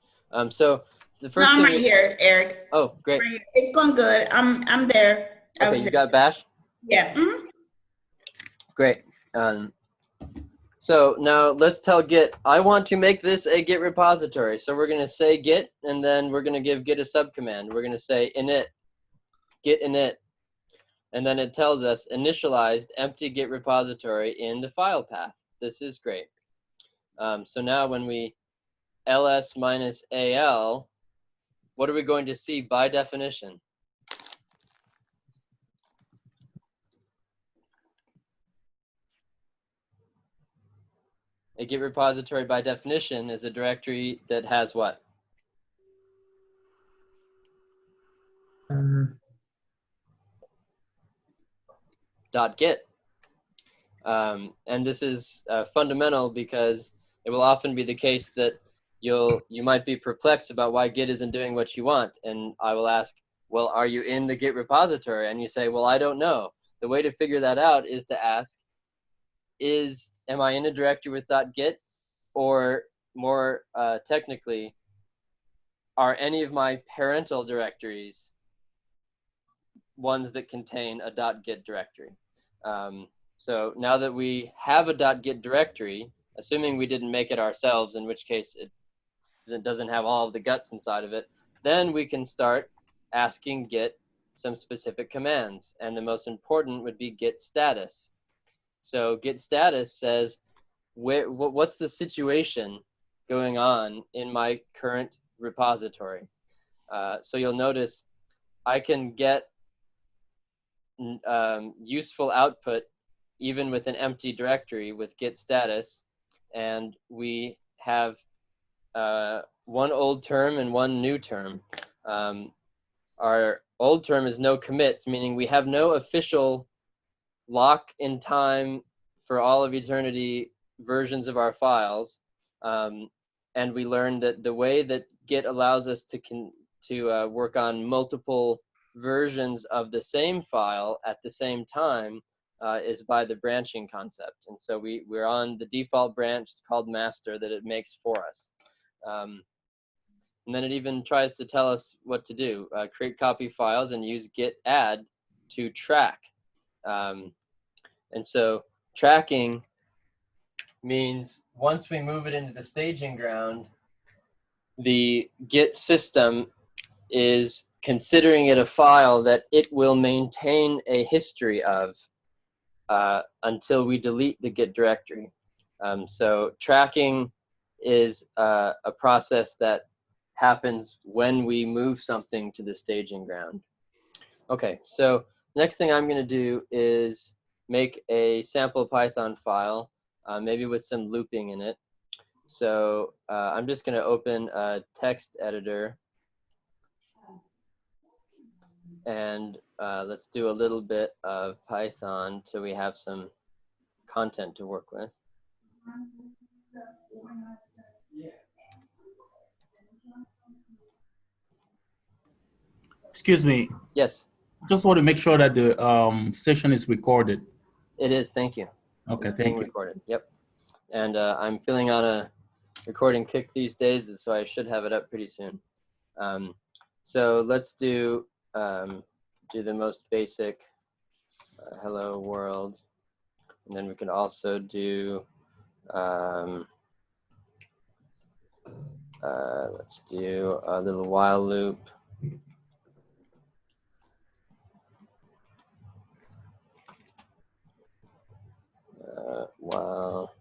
Speaker 1: So the first
Speaker 4: No, I'm
Speaker 1: thing
Speaker 4: right here, Eric.
Speaker 1: Oh, great.
Speaker 4: Right here. It's going good. I'm there.
Speaker 1: Okay, you got Bash?
Speaker 4: Yeah. Mm-hmm.
Speaker 1: Great. So now let's tell Git, I want to make this a Git repository. So we're going to say Git, and then we're going to give Git a subcommand. We're going to say init, Git init, and then it tells us initialized empty Git repository in the file path. This is great. So now when we ls minus al, what are we going to see by definition? A Git repository by definition is a directory that has what? .git. And this is fundamental because it will often be the case that you might be perplexed about why Git isn't doing what you want. And I will ask, well, are you in the Git repository? And you say, well, I don't know. The way to figure that out is to ask, am I in a directory with .git? Or more technically, are any of my parental directories ones that contain a .git directory? So now that we have a .git directory, assuming we didn't make it ourselves, in which case it doesn't have all of the guts inside of it, then we can start asking Git some specific commands. And the most important would be Git Status. So Git Status says, what's the situation going on in my current repository? So you'll notice I can get useful output even with an empty directory with Git Status, and we have one old term and one new term. Our old term is no commits, meaning we have no official lock in time for all of eternity versions of our files. And we learned that the way that Git allows us to work on multiple versions of the same file at the same time is by the branching concept. And so we're on the default branch called master that it makes for us. And then it even tries to tell us what to do. Create copy files and use Git Add to track. And so tracking means once we move it into the staging ground, the Git system is considering it a file that it will maintain a history of until we delete the Git directory. So tracking is a process that happens when we move something to the staging ground. Okay, so next thing I'm going to do is make a sample Python file, maybe with some looping in it. So I'm just going to open a text editor, and let's do a little bit of Python so we have some content to work with.
Speaker 7: Excuse me.
Speaker 1: Yes,
Speaker 7: Just want to make sure that the session is recorded.
Speaker 1: it is. Thank you.
Speaker 7: Okay,
Speaker 1: It's being
Speaker 7: thank you.
Speaker 1: recorded. Yep. And I'm filling on a recording kick these days, so I should have it up pretty soon. So let's do the most basic hello world, and then we can also do let's do a little while loop. While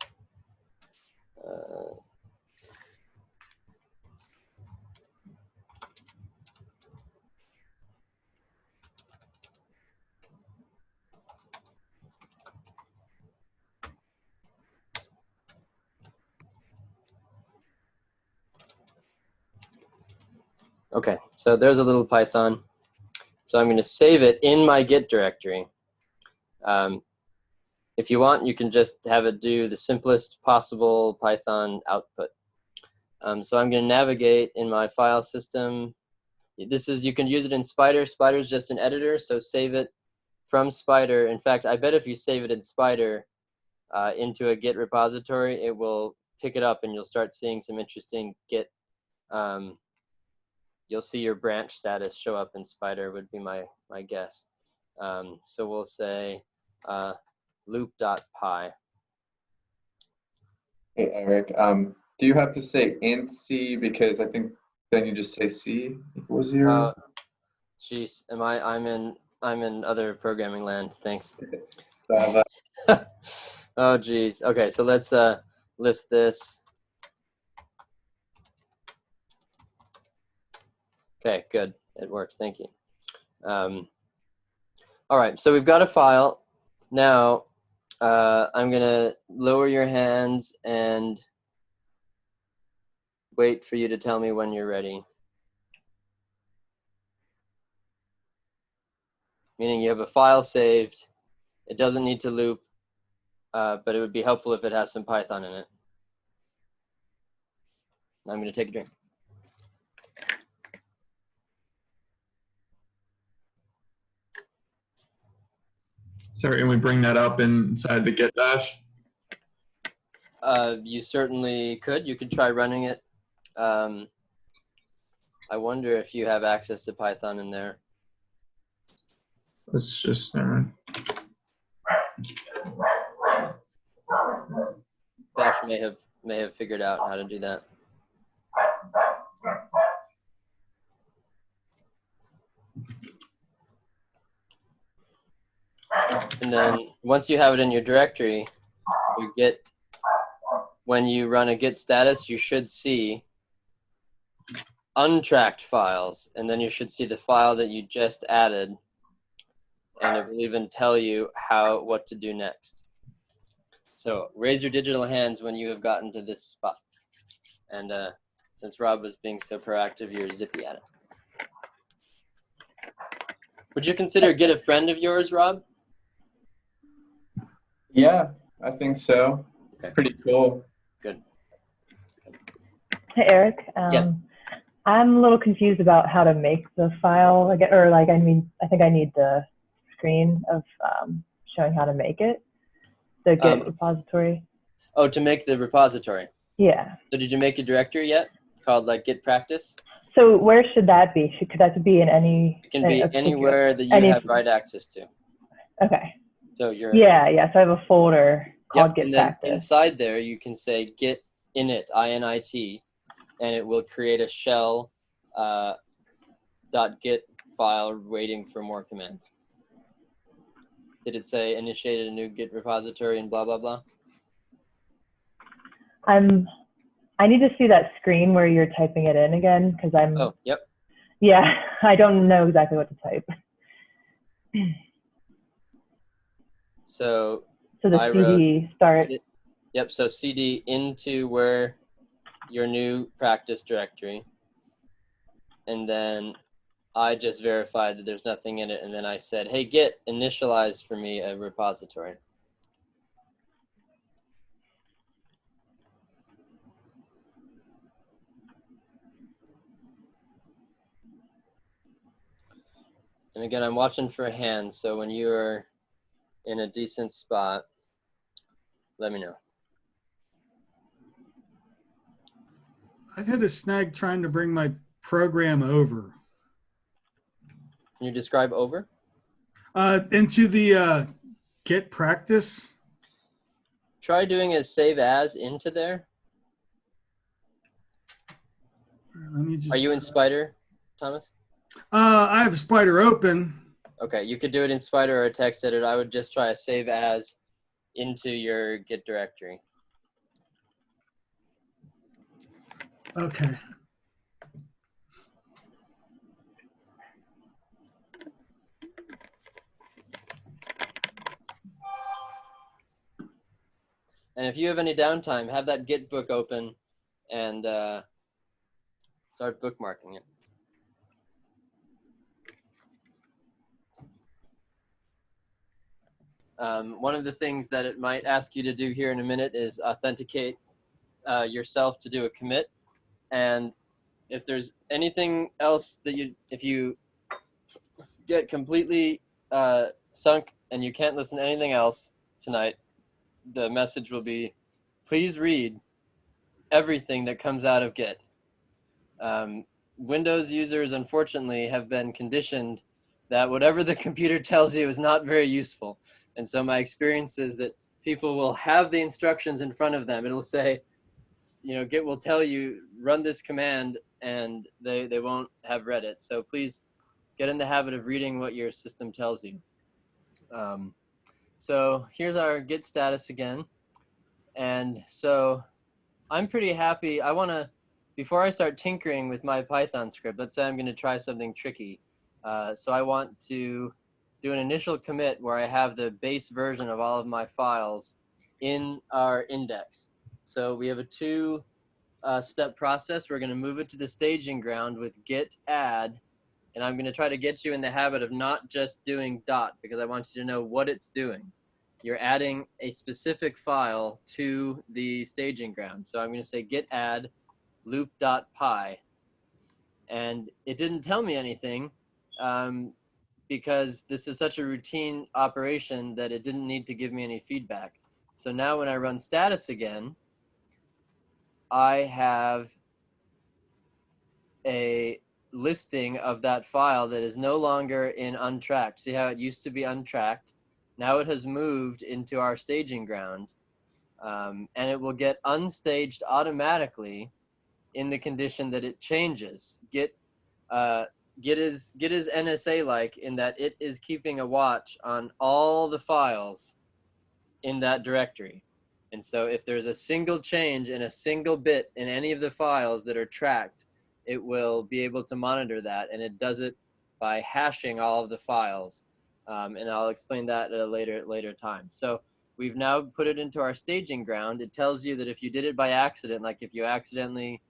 Speaker 1: okay, so there's a little Python. So I'm going to save it in my Git directory. If you want, you can just have it do the simplest possible Python output. So I'm going to navigate in my file system. You can use it in Spider. Spider is just an editor, so save it from Spider. In fact, I bet if you save it in Spider into a Git repository, it will pick it up and you'll start seeing some interesting Git. You'll see your branch status show up in Spider would be my guess. So we'll say loop.py.
Speaker 5: Hey, Eric, do you have to say int c, because I think then you just say c equals 0?
Speaker 1: Jeez, I'm in other programming land. Thanks. Oh geez. Okay, so let's list this. Okay, good. It works. Thank you. All right, so we've got a file. Now, I'm going to lower your hands and wait for you to tell me when you're ready. Meaning you have a file saved. It doesn't need to loop, but it would be helpful if it has some Python in it. I'm going to take a drink.
Speaker 3: Sorry, and we bring that up inside the Git bash?
Speaker 1: You certainly could. You could try running it. I wonder if you have access to Python in there.
Speaker 3: Let's just, never mind.
Speaker 1: Bash may have figured out how to do that. And then once you have it in your directory, when you run a Git status, you should see untracked files, and then you should see the file that you just added, and it will even tell you what to do next. So raise your digital hands when you have gotten to this spot. And since Rob was being so proactive, you're zippy at it. Would you consider Git a friend of yours, Rob?
Speaker 5: Yeah, I think so.
Speaker 1: Okay.
Speaker 5: It's pretty cool.
Speaker 1: Good.
Speaker 8: Hey, Eric.
Speaker 1: Yes.
Speaker 8: I'm a little confused about how to make the file again, or like, I think I need the screen of showing how to make it, the Git repository.
Speaker 1: Oh, to make the repository.
Speaker 8: Yeah.
Speaker 1: So did you make a directory yet called like Git practice?
Speaker 8: So where should that be? Could that be in any?
Speaker 1: It can be anywhere that you have write access to.
Speaker 8: Okay.
Speaker 1: So you're.
Speaker 8: Yeah. So I have a folder called Git
Speaker 1: and then
Speaker 8: practice.
Speaker 1: Inside there, you can say Git init, INIT, and it will create a shell .git file waiting for more commands. Did it say initiated a new Git repository and blah, blah, blah?
Speaker 8: I need to see that screen where you're typing it in again, because I'm.
Speaker 1: Oh, yep.
Speaker 8: Yeah, I don't know exactly what to type.
Speaker 1: So
Speaker 8: the CD start.
Speaker 1: Yep, so CD into where your new practice directory. And then I just verified that there's nothing in it. And then I said, hey, Git, initialize for me a repository. And again, I'm watching for a hand, so when you're in a decent spot, let me know.
Speaker 2: I've had a snag trying to bring my program over.
Speaker 1: Can you describe over?
Speaker 2: Into the Git practice.
Speaker 1: Try doing a save as into there.
Speaker 2: Let me just.
Speaker 1: Are you in Spider, Thomas?
Speaker 2: I have Spider open.
Speaker 1: Okay, you could do it in Spider or a text editor. I would just try a save as into your Git directory.
Speaker 2: Okay.
Speaker 1: And if you have any downtime, have that Git book open and start bookmarking it. One of the things that it might ask you to do here in a minute is authenticate yourself to do a commit. And if there's anything else that if you get completely sunk and you can't listen to anything else tonight, the message will be, please read everything that comes out of Git. Windows users, unfortunately, have been conditioned that whatever the computer tells you is not very useful. And so my experience is that people will have the instructions in front of them. It'll say, you know, Git will tell you, run this command, and they won't have read it. So please get in the habit of reading what your system tells you. So here's our Git status again. And so I'm pretty happy. I want to, before I start tinkering with my Python script, let's say I'm going to try something tricky. So I want to do an initial commit where I have the base version of all of my files in our index. So we have a two-step process. We're going to move it to the staging ground with Git Add. And I'm going to try to get you in the habit of not just doing dot, because I want you to know what it's doing. You're adding a specific file to the staging ground. So I'm going to say git add loop.py. And it didn't tell me anything because this is such a routine operation that it didn't need to give me any feedback. So now when I run status again, I have a listing of that file that is no longer in untracked. See how it used to be untracked? Now it has moved into our staging ground, and it will get unstaged automatically in the condition that it changes. Git is NSA-like in that it is keeping a watch on all the files in that directory. And so if there's a single change in a single bit in any of the files that are tracked, it will be able to monitor that, and it does it by hashing all of the files. And I'll explain that at a later time. So we've now put it into our staging ground. It tells you that if you did it by accident, like if you accidentally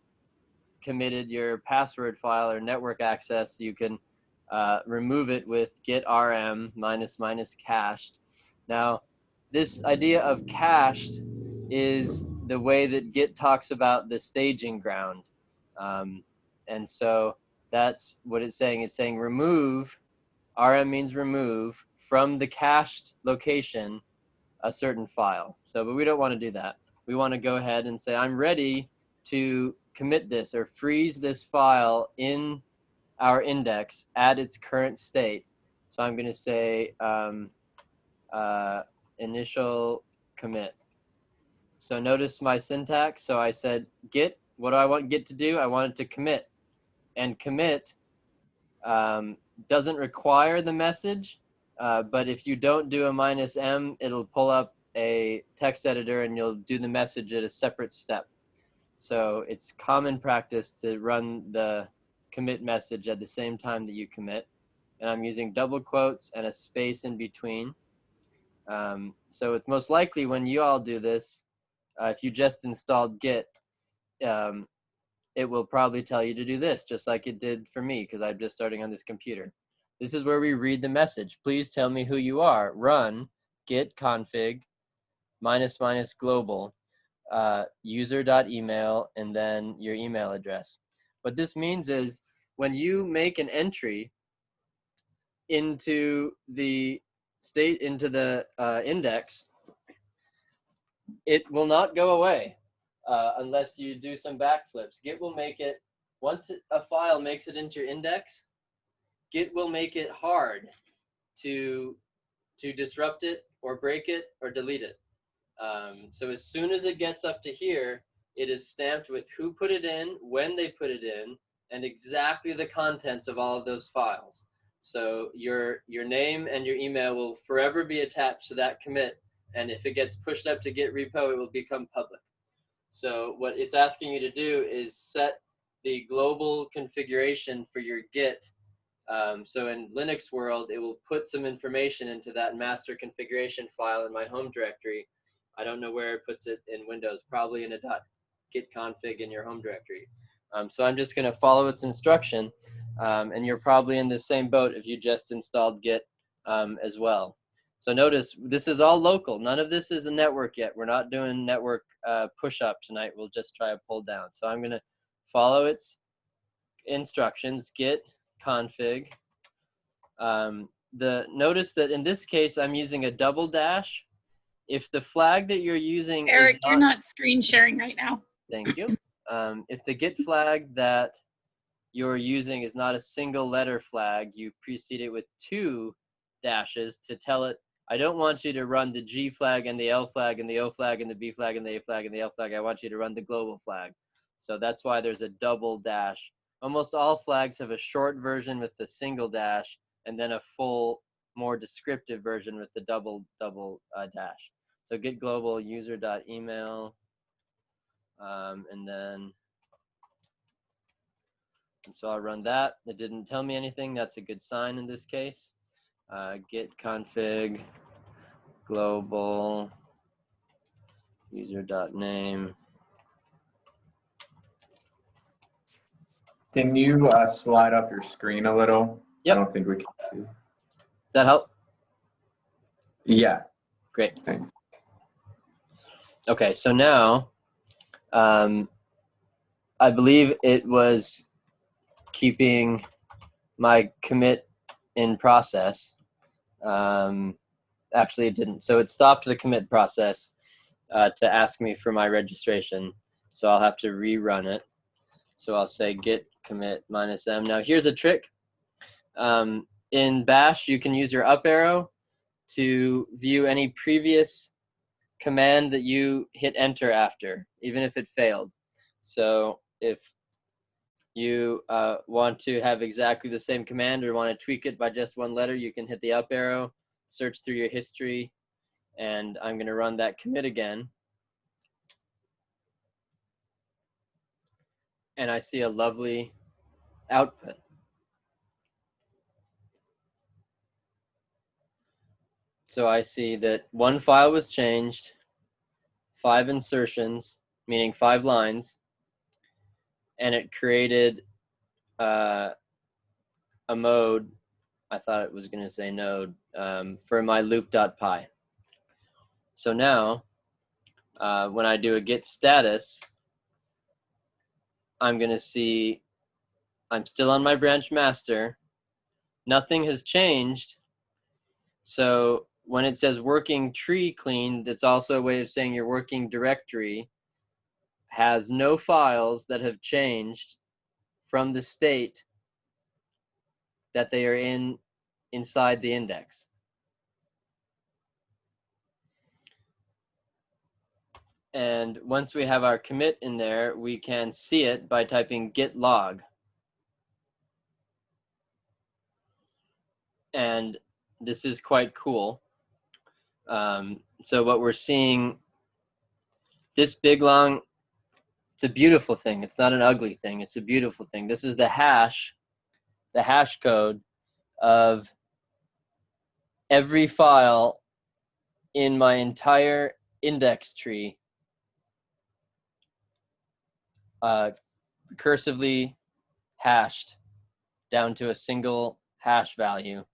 Speaker 1: committed your password file or network access, you can remove it with git rm -- cached. Now, this idea of cached is the way that Git talks about the staging ground. And so that's what it's saying. It's saying remove, rm means remove, from the cached location a certain file. So, but we don't want to do that. We want to go ahead and say, I'm ready to commit this or freeze this file in our index at its current state. So I'm going to say initial commit. So notice my syntax. So I said Git, what do I want Git to do? I want it to commit. And commit doesn't require the message, but if you don't do a -m, it'll pull up a text editor and you'll do the message at a separate step. So it's common practice to run the commit message at the same time that you commit. And I'm using double quotes and a space in between. So it's most likely when you all do this, if you just installed Git, it will probably tell you to do this, just like it did for me, because I'm just starting on this computer. This is where we read the message. Please tell me who you are. Run git config -- global user.email and then your email address. What this means is when you make an entry into the index, it will not go away unless you do some backflips. Git will make it, once a file makes it into your index, Git will make it hard to disrupt it or break it or delete it. So as soon as it gets up to here, it is stamped with who put it in, when they put it in, and exactly the contents of all of those files. So your name and your email will forever be attached to that commit, and if it gets pushed up to Git repo, it will become public. So what it's asking you to do is set the global configuration for your Git. So in Linux world, it will put some information into that master configuration file in my home directory. I don't know where it puts it in Windows, probably in a .git config in your home directory. So I'm just going to follow its instruction, and you're probably in the same boat if you just installed Git as well. So notice this is all local. None of this is a network yet. We're not doing network push up tonight. We'll just try a pull down. So I'm going to follow its instructions, Git config. Notice that in this case, I'm using a double dash. If the flag that you're using
Speaker 9: Eric,
Speaker 1: is
Speaker 9: you're not screen sharing right now.
Speaker 1: Thank you. If the Git flag that you're using is not a single letter flag, you precede it with 2 dashes to tell it, I don't want you to run the G flag and the L flag and the O flag and the B flag and the A flag and the L flag. I want you to run the global flag. So that's why there's a double dash. Almost all flags have a short version with the single dash and then a full, more descriptive version with the double dash. So git global user.email, and so I'll run that. It didn't tell me anything. That's a good sign in this case. Git config global user.name.
Speaker 5: Can you slide up your screen a little?
Speaker 1: Yep.
Speaker 5: I don't think we can see.
Speaker 1: That help?
Speaker 5: Yeah.
Speaker 1: Great.
Speaker 5: Thanks.
Speaker 1: Okay, so now I believe it was keeping my commit in process. Actually, it didn't. So it stopped the commit process to ask me for my registration. So I'll have to rerun it. So I'll say git commit -m. Now here's a trick. In Bash, you can use your up arrow to view any previous command that you hit enter after, even if it failed. So if you want to have exactly the same command or want to tweak it by just 1 letter, you can hit the up arrow, search through your history, and I'm going to run that commit again. And I see a lovely output. So I see that 1 file was changed, 5 insertions, meaning 5 lines, and it created a mode, I thought it was going to say node, for my loop.py. So now, when I do a git status, I'm going to see I'm still on my branch master. Nothing has changed. So when it says working tree clean, that's also a way of saying your working directory has no files that have changed from the state that they are inside the index. And once we have our commit in there, we can see it by typing git log. And this is quite cool. So what we're seeing, this big long, it's a beautiful thing. It's not an ugly thing. It's a beautiful thing. This is the hash code of every file in my entire index tree, cursively hashed down to a single hash value.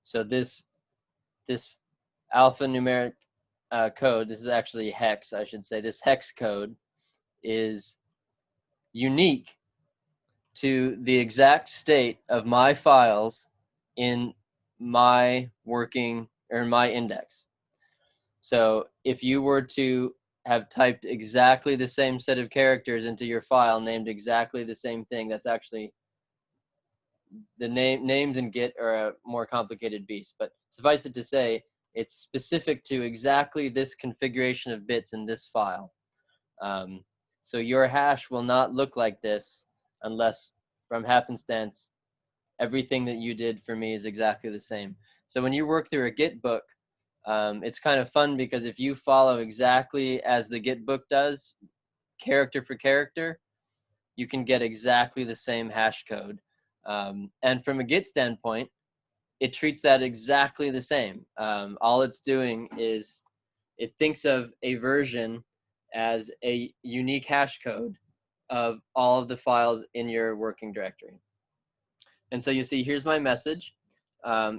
Speaker 1: So this alphanumeric code, this is actually hex, I should say, this hex code is unique to the exact state of my files in my working or my index. So if you were to have typed exactly the same set of characters into your file named exactly the same thing, that's actually the names in Git are a more complicated beast, but suffice it to say, it's specific to exactly this configuration of bits in this file. So your hash will not look like this unless, from happenstance, everything that you did for me is exactly the same. So when you work through a Git book, it's kind of fun because if you follow exactly as the Git book does, character for character, you can get exactly the same hash code. And from a Git standpoint, it treats that exactly the same. All it's doing is it thinks of a version as a unique hash code of all of the files in your working directory. And so you see, here's my message,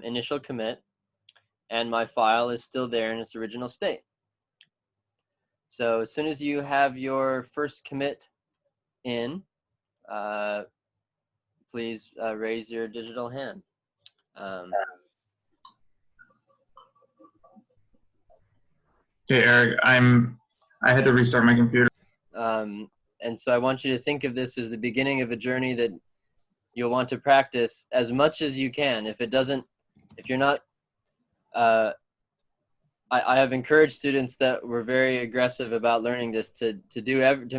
Speaker 1: initial commit, and my file is still there in its original state. So as soon as you have your first commit in, please raise your digital hand.
Speaker 3: Okay, Eric, I had to restart my computer.
Speaker 1: And so I want you to think of this as the beginning of a journey that you'll want to practice as much as you can. If you're not, I have encouraged students that were very aggressive about learning this to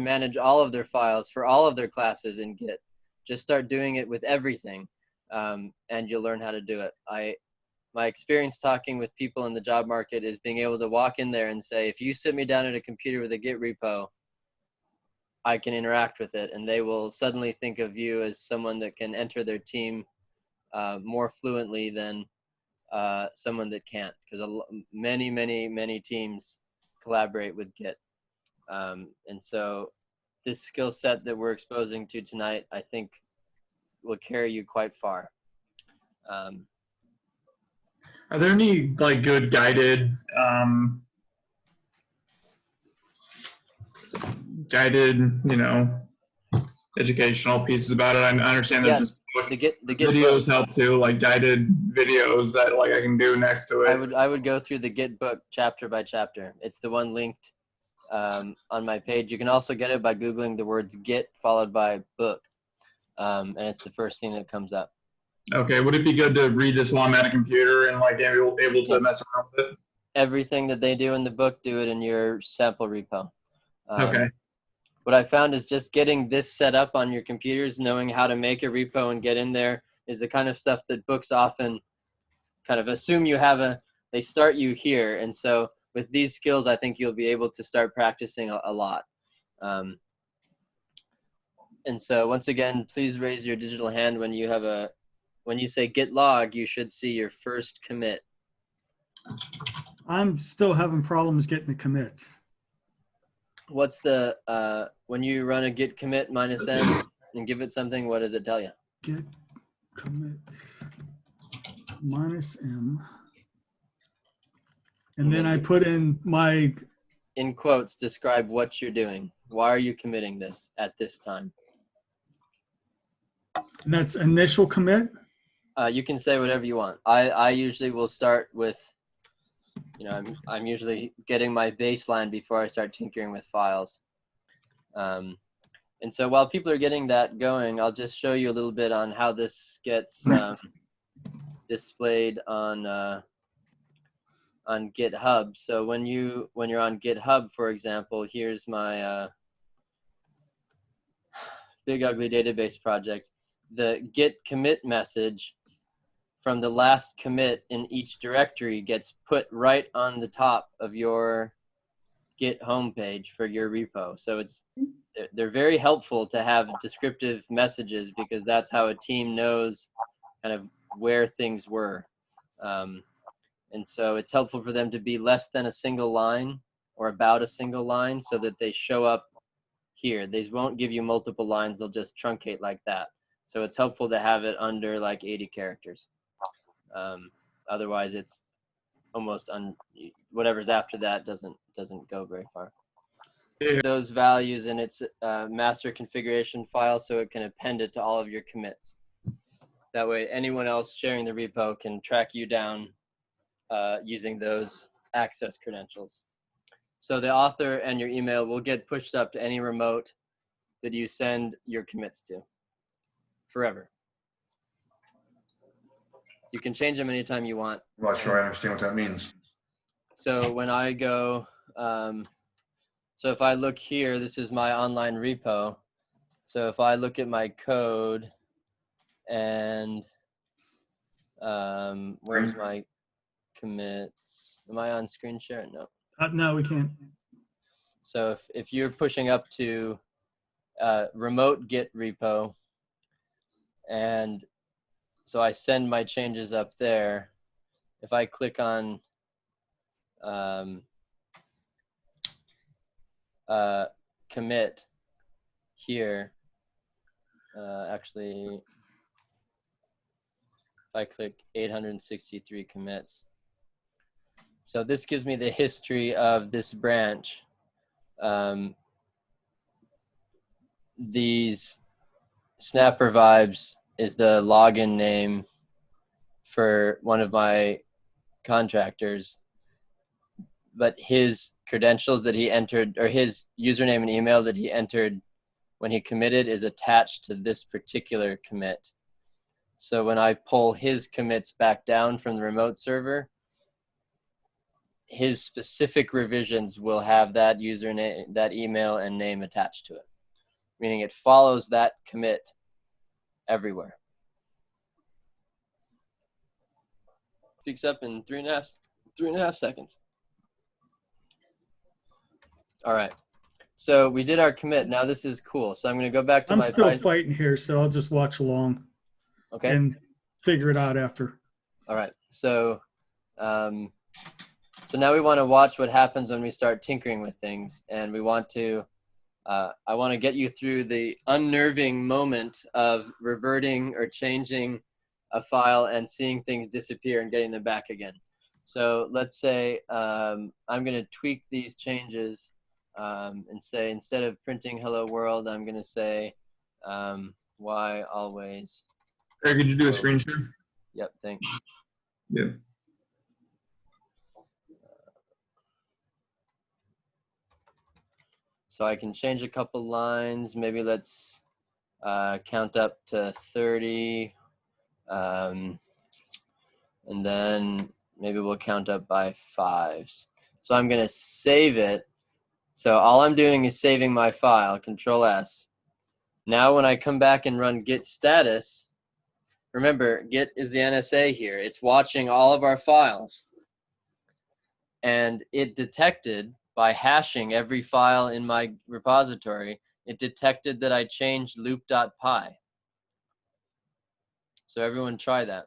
Speaker 1: manage all of their files for all of their classes in Git. Just start doing it with everything, and you'll learn how to do it. My experience talking with people in the job market is being able to walk in there and say, if you sit me down at a computer with a Git repo, I can interact with it, and they will suddenly think of you as someone that can enter their team more fluently than someone that can't, because many teams collaborate with Git. And so this skill set that we're exposing to tonight, I think, will carry you quite far.
Speaker 3: Are there any like good guided educational pieces about it? I understand that just
Speaker 1: the Git
Speaker 3: videos
Speaker 1: book
Speaker 3: help too, like guided videos that like I can do next to it.
Speaker 1: I would go through the Git book chapter by chapter. It's the one linked on my page. You can also get it by Googling the words Git followed by book, and it's the first thing that comes up.
Speaker 3: Okay, would it be good to read this while I'm at a computer and like able to mess around with it?
Speaker 1: Everything that they do in the book, do it in your sample repo.
Speaker 3: Okay.
Speaker 1: What I found is just getting this set up on your computers, knowing how to make a repo and get in there is the kind of stuff that books often kind of assume you have they start you here. And so with these skills, I think you'll be able to start practicing a lot. And so once again, please raise your digital hand when you say git log, you should see your first commit.
Speaker 2: I'm still having problems getting the commit.
Speaker 1: What's the, when you run a git commit -n and give it something, what does it tell you?
Speaker 2: Git commit -m. And then I put in my...
Speaker 1: In quotes, describe what you're doing. Why are you committing this at this time?
Speaker 2: And that's initial commit?
Speaker 1: You can say whatever you want. I usually will start with, I'm usually getting my baseline before I start tinkering with files. And so while people are getting that going, I'll just show you a little bit on how this gets displayed on GitHub. So when you're on GitHub, for example, here's my big ugly database project. The git commit message from the last commit in each directory gets put right on the top of your Git homepage for your repo. So they're very helpful to have descriptive messages because that's how a team knows kind of where things were. And so it's helpful for them to be less than a single line or about a single line so that they show up here. They won't give you multiple lines, they'll just truncate like that. So it's helpful to have it under like 80 characters. Otherwise it's almost whatever's after that doesn't go very far. Those values in its master configuration file so it can append it to all of your commits. That way anyone else sharing the repo can track you down using those access credentials. So the author and your email will get pushed up to any remote that you send your commits to forever. You can change them anytime you want.
Speaker 10: I'm not sure I understand what that means.
Speaker 1: So when I go, so if I look here, this is my online repo. So if I look at my code and where's my commits? Am I on screen share? No.
Speaker 2: No, we can't.
Speaker 1: So if you're pushing up to remote Git repo, and so I send my changes up there. If I click on commit here, actually, if I click 863 commits. So this gives me the history of this branch. These Snapper Vibes is the login name for one of my contractors, but his credentials that he entered, or his username and email that he entered when he committed, is attached to this particular commit. So when I pull his commits back down from the remote server, his specific revisions will have that username, that email and name attached to it, meaning it follows that commit everywhere. Speaks up in three and a half seconds. All right, so we did our commit. Now this is cool. So I'm going to go back to
Speaker 2: I'm
Speaker 1: my
Speaker 2: still
Speaker 1: Python.
Speaker 2: fighting here, so I'll just watch along.
Speaker 1: Okay.
Speaker 2: And figure it out after.
Speaker 1: All right. So, so now we want to watch what happens when we start tinkering with things, and we want to. I want to get you through the unnerving moment of reverting or changing a file and seeing things disappear and getting them back again. So let's say I'm going to tweak these changes and say, instead of printing hello world, I'm going to say why always.
Speaker 3: Eric, could you do a screen share?
Speaker 1: Yep, thanks.
Speaker 3: Yeah.
Speaker 1: So I can change a couple lines. Maybe let's count up to 30. And then maybe we'll count up by 5s. So I'm going to save it. So all I'm doing is saving my file, Control S. Now when I come back and run Git Status, remember, Git is the NSA here. It's watching all of our files. And it detected, by hashing every file in my repository, it detected that I changed loop.py. So everyone try that.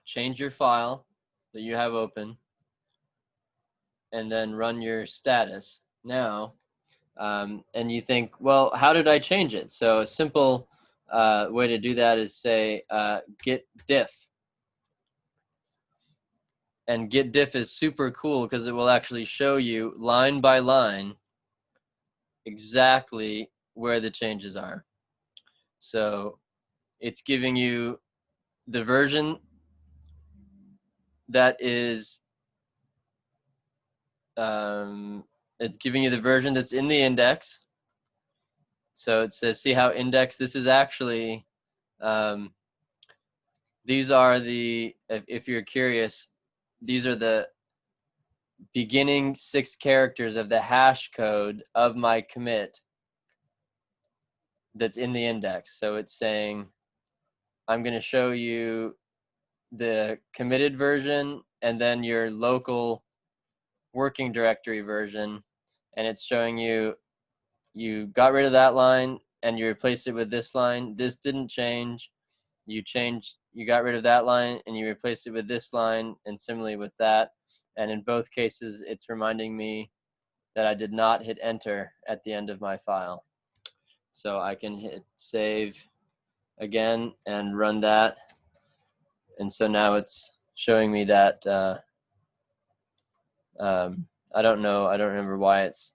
Speaker 1: Change your file that you have open, and then run your status. Now, and you think, well, how did I change it? So a simple way to do that is say Git Diff. And Git Diff is super cool because it will actually show you line by line exactly where the changes are. So it's giving you the version that is, it's giving you the version that's in the index. So it says, see how index, this is actually, these are the, if you're curious, these are the beginning 6 characters of the hash code of my commit that's in the index. So it's saying, I'm going to show you the committed version and then your local working directory version. And it's showing you, you got rid of that line and you replaced it with this line. This didn't change. You got rid of that line and you replaced it with this line, and similarly with that. And in both cases, it's reminding me that I did not hit enter at the end of my file. So I can hit save again and run that. And so now it's showing me that, I don't remember why it's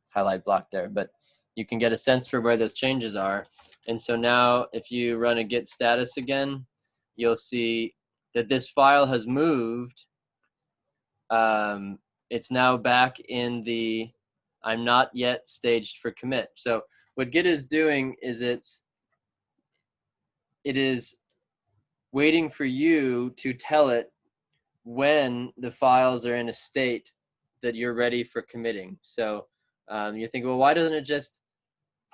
Speaker 1: highlight blocked there, but you can get a sense for where those changes are. And so now if you run a Git status again, you'll see that this file has moved. It's now back in the I'm not yet staged for commit. So what Git is doing is it is waiting for you to tell it when the files are in a state that you're ready for committing. So you think, well, why doesn't it just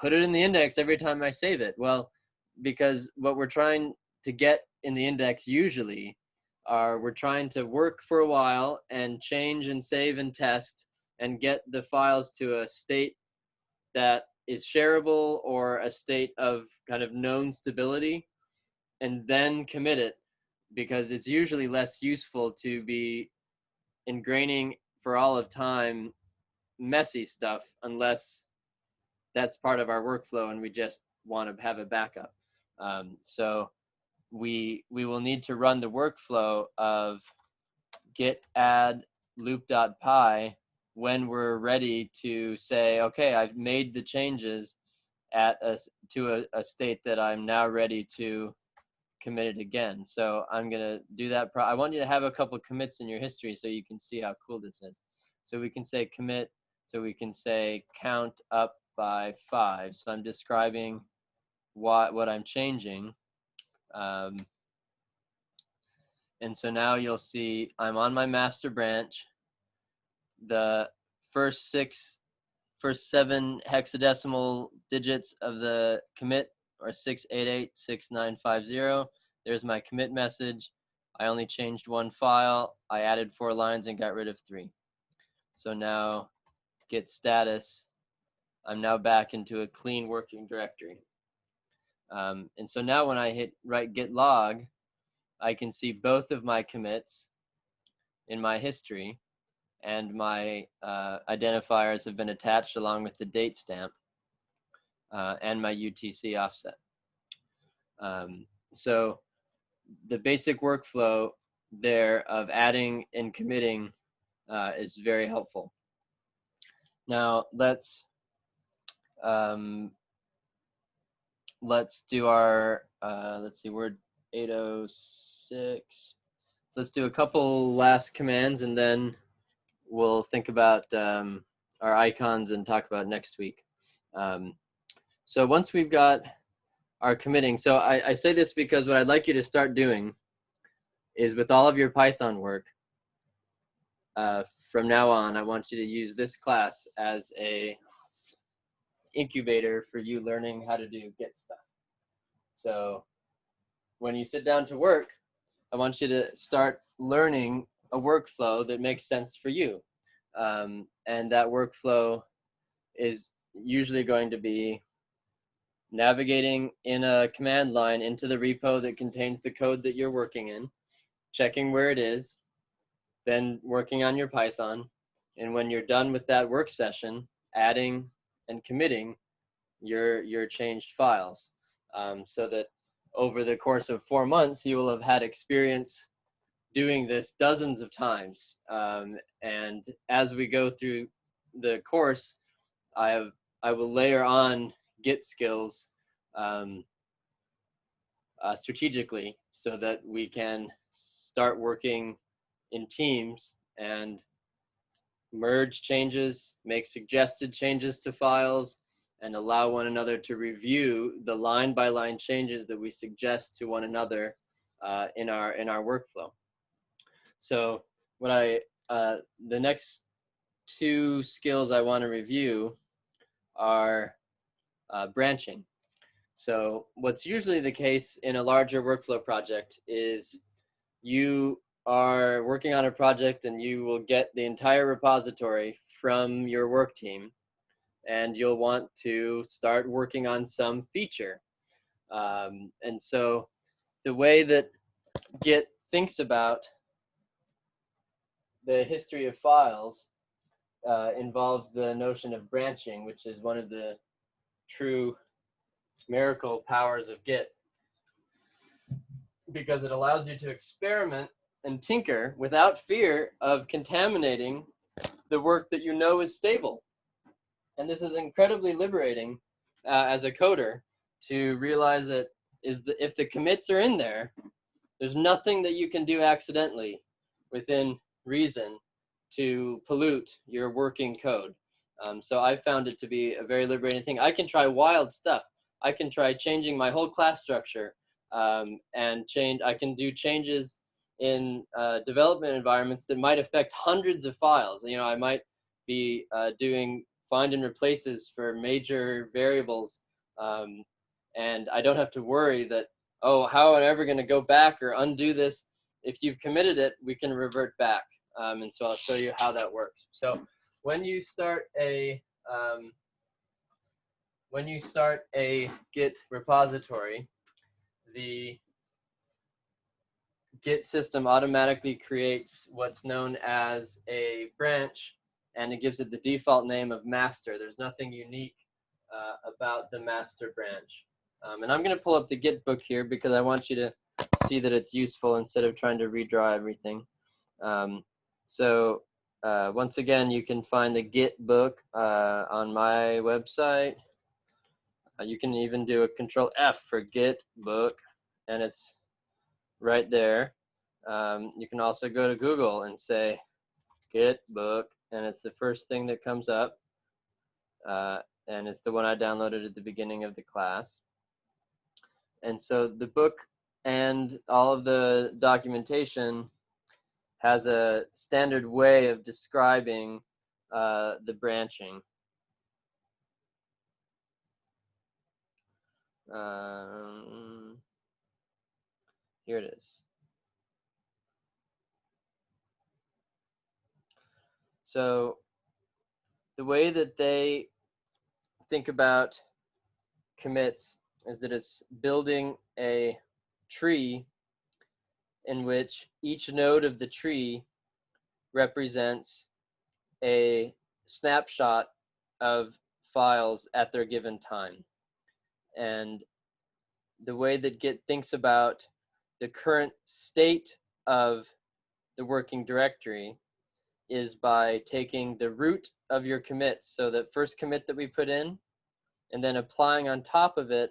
Speaker 1: put it in the index every time I save it? Well, because what we're trying to get in the index usually are we're trying to work for a while and change and save and test and get the files to a state that is shareable or a state of kind of known stability, and then commit it, because it's usually less useful to be ingraining for all of time messy stuff unless that's part of our workflow and we just want to have a backup. So we will need to run the workflow of Git Add loop.py when we're ready to say, okay, I've made the changes to a state that I'm now ready to commit it again. So I'm gonna do that. I want you to have a couple commits in your history so you can see how cool this is. So we can say commit, so we can say count up by 5. So I'm describing what I'm changing. And so now you'll see I'm on my master branch. The first 7 hexadecimal digits of the commit are 6886950. There's my commit message. I only changed 1 file. I added 4 lines and got rid of 3. So now Git status, I'm now back into a clean working directory. And so now when I write git log, I can see both of my commits in my history, and my identifiers have been attached along with the date stamp and my UTC offset. So the basic workflow there of adding and committing is very helpful. Now let's do our, let's see, we're 8:06. Let's do a couple last commands and then we'll think about our icons and talk about next week. So once we've got our committing, so I say this because what I'd like you to start doing is with all of your Python work, from now on, I want you to use this class as a incubator for you learning how to do Git stuff. So when you sit down to work, I want you to start learning a workflow that makes sense for you. And that workflow is usually going to be navigating in a command line into the repo that contains the code that you're working in, checking where it is, then working on your Python. And when you're done with that work session, adding and committing your changed files, so that over the course of 4 months, you will have had experience doing this dozens of times. And as we go through the course, I will layer on Git skills strategically so that we can start working in teams and merge changes, make suggested changes to files, and allow one another to review the line-by-line changes that we suggest to one another in our workflow. So what the next 2 skills I want to review are branching. So what's usually the case in a larger workflow project is you are working on a project and you will get the entire repository from your work team, and you'll want to start working on some feature. And so the way that Git thinks about the history of files involves the notion of branching, which is one of the true miracle powers of Git, because it allows you to experiment and tinker without fear of contaminating the work that you know is stable. And this is incredibly liberating as a coder to realize that if the commits are in there, there's nothing that you can do accidentally within reason to pollute your working code. So I found it to be a very liberating thing. I can try wild stuff. I can try changing my whole class structure, and I can do changes in development environments that might affect hundreds of files. You know, I might be doing find and replaces for major variables, and I don't have to worry that, oh, how am I ever going to go back or undo this? If you've committed it, we can revert back. And so I'll show you how that works. So when you start a Git repository, the Git system automatically creates what's known as a branch, and it gives it the default name of master. There's nothing unique about the master branch. And I'm going to pull up the Git book here because I want you to see that it's useful instead of trying to redraw everything. Once again, you can find the Git book on my website. You can even do a Control F for Git book, and it's right there. You can also go to Google and say Git book, and it's the first thing that comes up. And it's the one I downloaded at the beginning of the class. And so the book and all of the documentation has a standard way of describing the branching. Here it is. So the way that they think about commits is that it's building a tree in which each node of the tree represents a snapshot of files at their given time. And the way that Git thinks about the current state of the working directory is by taking the root of your commits, so the first commit that we put in, and then applying on top of it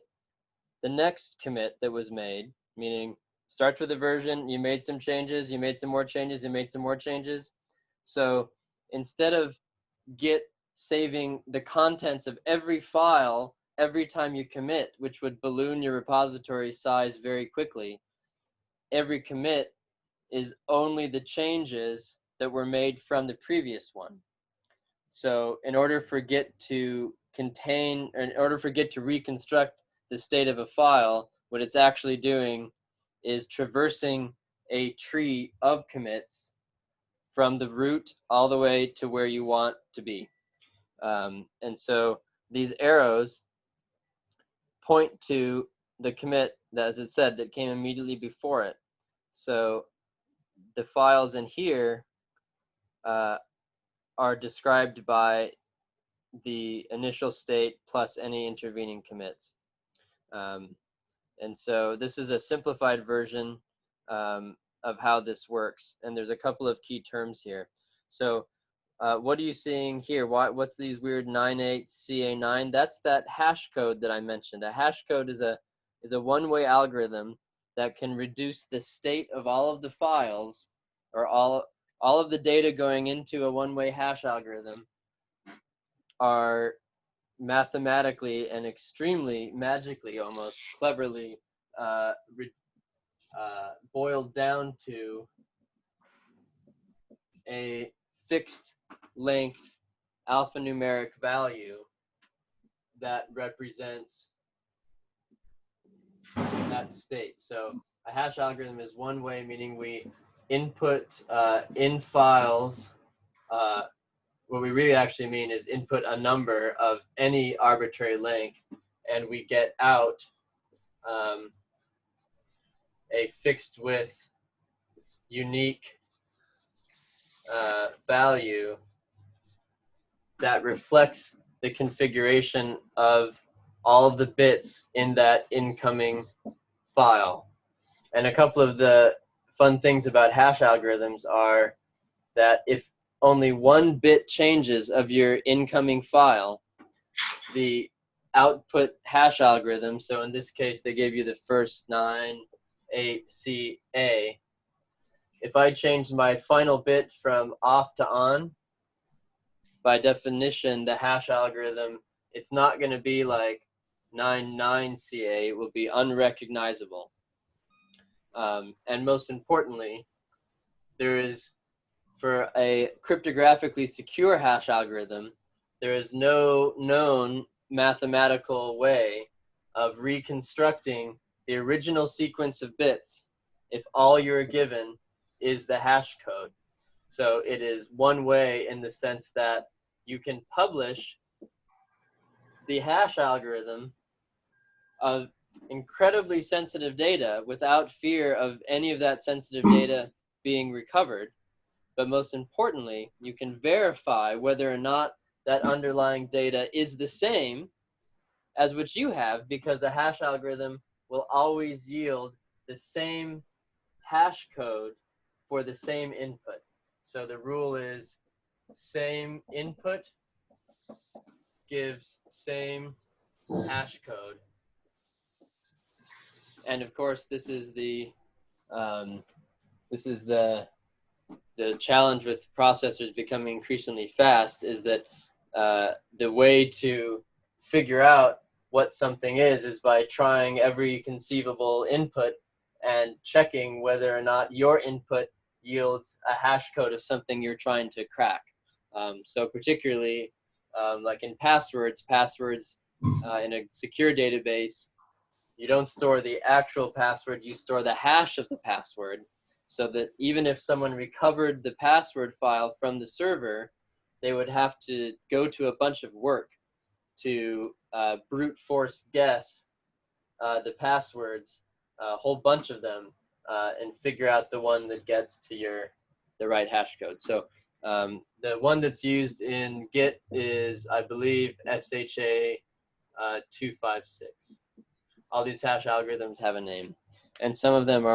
Speaker 1: the next commit that was made, meaning starts with a version, you made some changes, you made some more changes, you made some more changes. So instead of Git saving the contents of every file every time you commit, which would balloon your repository size very quickly, every commit is only the changes that were made from the previous one. So in order for Git to reconstruct the state of a file, what it's actually doing is traversing a tree of commits from the root all the way to where you want to be. And so these arrows point to the commit, as it said, that came immediately before it. So the files in here are described by the initial state plus any intervening commits. And so this is a simplified version of how this works. And there's a couple of key terms here. So what are you seeing here? What's these weird 98CA9? That's that hash code that I mentioned. A hash code is a one-way algorithm that can reduce the state of all of the files, or all of the data going into a one-way hash algorithm are mathematically and extremely magically, almost cleverly boiled down to a fixed length alphanumeric value that represents that state. So a hash algorithm is one way, meaning we input in files, what we really actually mean is input a number of any arbitrary length, and we get out a fixed width unique value that reflects the configuration of all of the bits in that incoming file. And a couple of the fun things about hash algorithms are that if only one bit changes of your incoming file, the output hash algorithm. So in this case, they gave you the first 9, 8, C, A. If I change my final bit from off to on, by definition, the hash algorithm, it's not going to be like 99CA. It will be unrecognizable. And most importantly, there is, for a cryptographically secure hash algorithm, there is no known mathematical way of reconstructing the original sequence of bits if all you're given is the hash code. So it is one way in the sense that you can publish the hash algorithm of incredibly sensitive data without fear of any of that sensitive data being recovered. But most importantly, you can verify whether or not that underlying data is the same as what you have, because a hash algorithm will always yield the same hash code for the same input. So the rule is same input gives same hash code. And of course, this is the challenge with processors becoming increasingly fast, is that the way to figure out what something is by trying every conceivable input and checking whether or not your input yields a hash code of something you're trying to crack. So particularly like in passwords in a secure database, you don't store the actual password, you store the hash of the password, so that even if someone recovered the password file from the server, they would have to go to a bunch of work to brute force guess the passwords, a whole bunch of them, and figure out the one that gets to the right hash code. So the one that's used in Git is, I believe, SHA 256. All these hash algorithms have a name, and some of them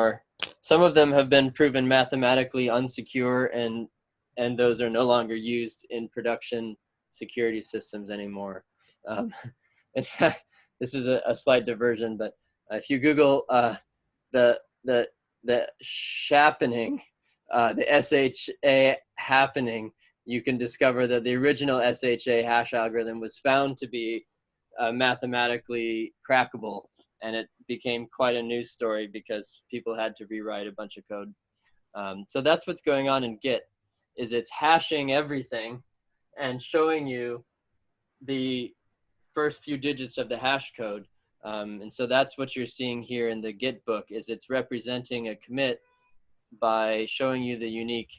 Speaker 1: have been proven mathematically unsecure, and those are no longer used in production security systems anymore. In fact, this is a slight diversion, but if you Google the shappening, the SHA happening, you can discover that the original SHA hash algorithm was found to be mathematically crackable, and it became quite a news story because people had to rewrite a bunch of code. So that's what's going on in Git, is it's hashing everything and showing you the first few digits of the hash code. And so that's what you're seeing here in the Git book, is it's representing a commit by showing you the unique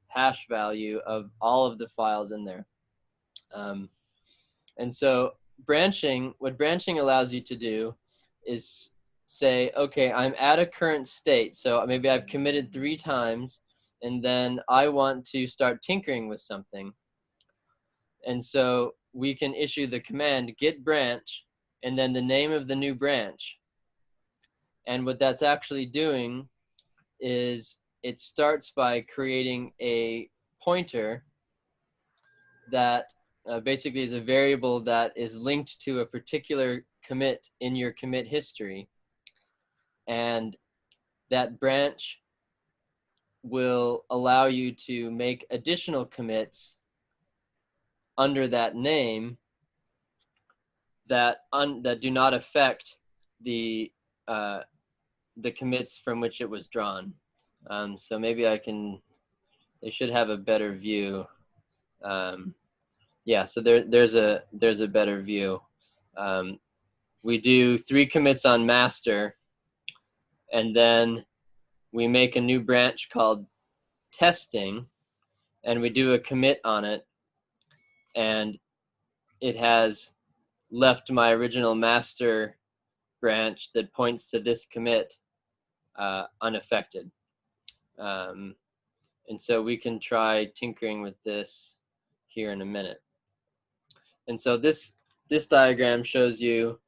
Speaker 1: hash value of all of the files in there. And so what branching allows you to do is say, okay, I'm at a current state. So maybe I've committed 3 times, and then I want to start tinkering with something. And so we can issue the command git branch and then the name of the new branch. And what that's actually doing is it starts by creating a pointer that basically is a variable that is linked to a particular commit in your commit history. And that branch will allow you to make additional commits under that name that do not affect the commits from which it was drawn. So maybe they should have a better view. Yeah, so there's a better view. We do 3 commits on master, and then we make a new branch called testing, and we do a commit on it, and it has left my original master branch that points to this commit unaffected. And so we can try tinkering with this here in a minute. And so this diagram shows you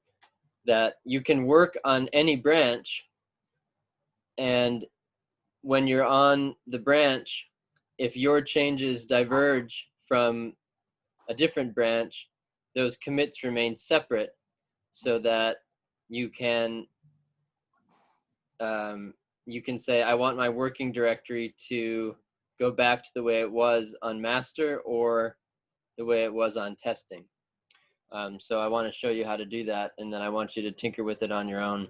Speaker 1: that you can work on any branch, and when you're on the branch, if your changes diverge from a different branch, those commits remain separate so that you can say, I want my working directory to go back to the way it was on master or the way it was on testing. So I want to show you how to do that, and then I want you to tinker with it on your own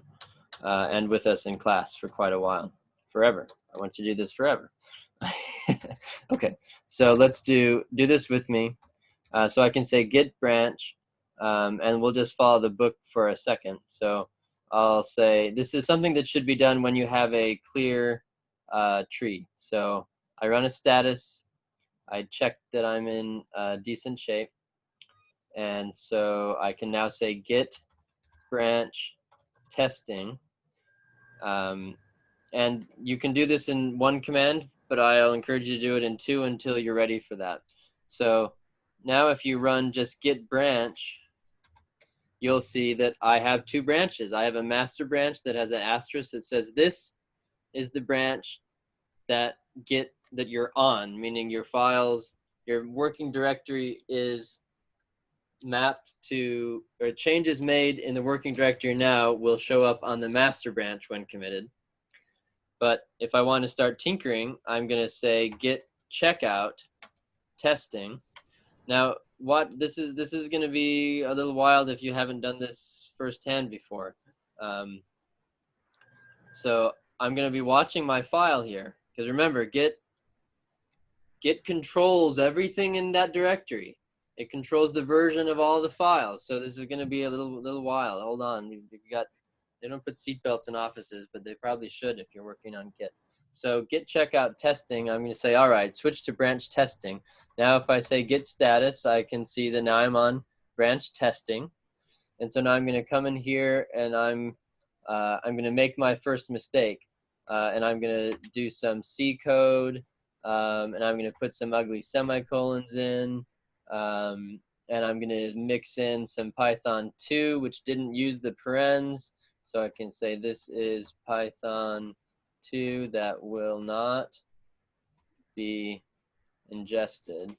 Speaker 1: and with us in class for quite a while, forever. I want you to do this forever. Okay, so let's do this with me. So I can say git branch, and we'll just follow the book for a second. So I'll say this is something that should be done when you have a clear tree. So I run a status. I check that I'm in decent shape. And so I can now say git branch testing. And you can do this in one command, but I'll encourage you to do it in 2 until you're ready for that. So now if you run just git branch, you'll see that I have 2 branches. I have a master branch that has an asterisk that says this is the branch that you're on, meaning your files, your working directory is mapped to, or changes made in the working directory now will show up on the master branch when committed. But if I want to start tinkering, I'm going to say Git Checkout Testing. Now, this is going to be a little wild if you haven't done this firsthand before. So I'm going to be watching my file here, because remember, Git controls everything in that directory. It controls the version of all the files. So this is going to be a little while. Hold on. They don't put seatbelts in offices, but they probably should if you're working on Git. So Git Checkout Testing, I'm going to say, all right, switch to branch testing. Now if I say Git Status, I can see that now I'm on branch testing. And so now I'm going to come in here and I'm going to make my first mistake. And I'm going to do some C code, and I'm going to put some ugly semicolons in. And I'm going to mix in some Python2, which didn't use the parens. So I can say this is Python2 that will not be ingested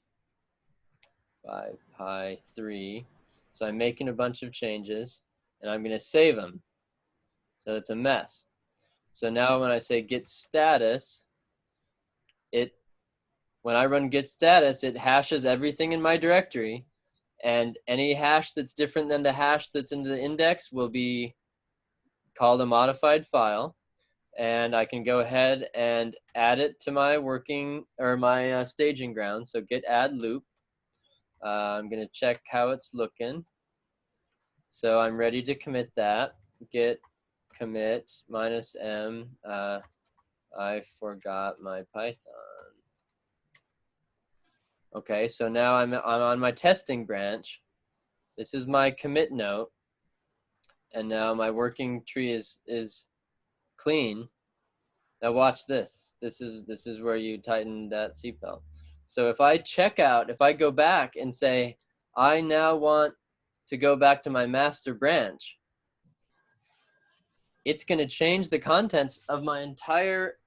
Speaker 1: by Py3. So I'm making a bunch of changes, and I'm going to save them. So it's a mess. So now when I say git status, when I run git status, it hashes everything in my directory, and any hash that's different than the hash that's in the index will be called a modified file, and I can go ahead and add it to my my staging ground. So git add loop. I'm going to check how it's looking. So I'm ready to commit that. Git commit -m. I forgot my Python. Okay, so now I'm on my testing branch. This is my commit note, and now my working tree is clean. Now watch this. This is where you tighten that seatbelt. So if I check out, if I go back and say I now want to go back to my master branch, it's going to change the contents of my entire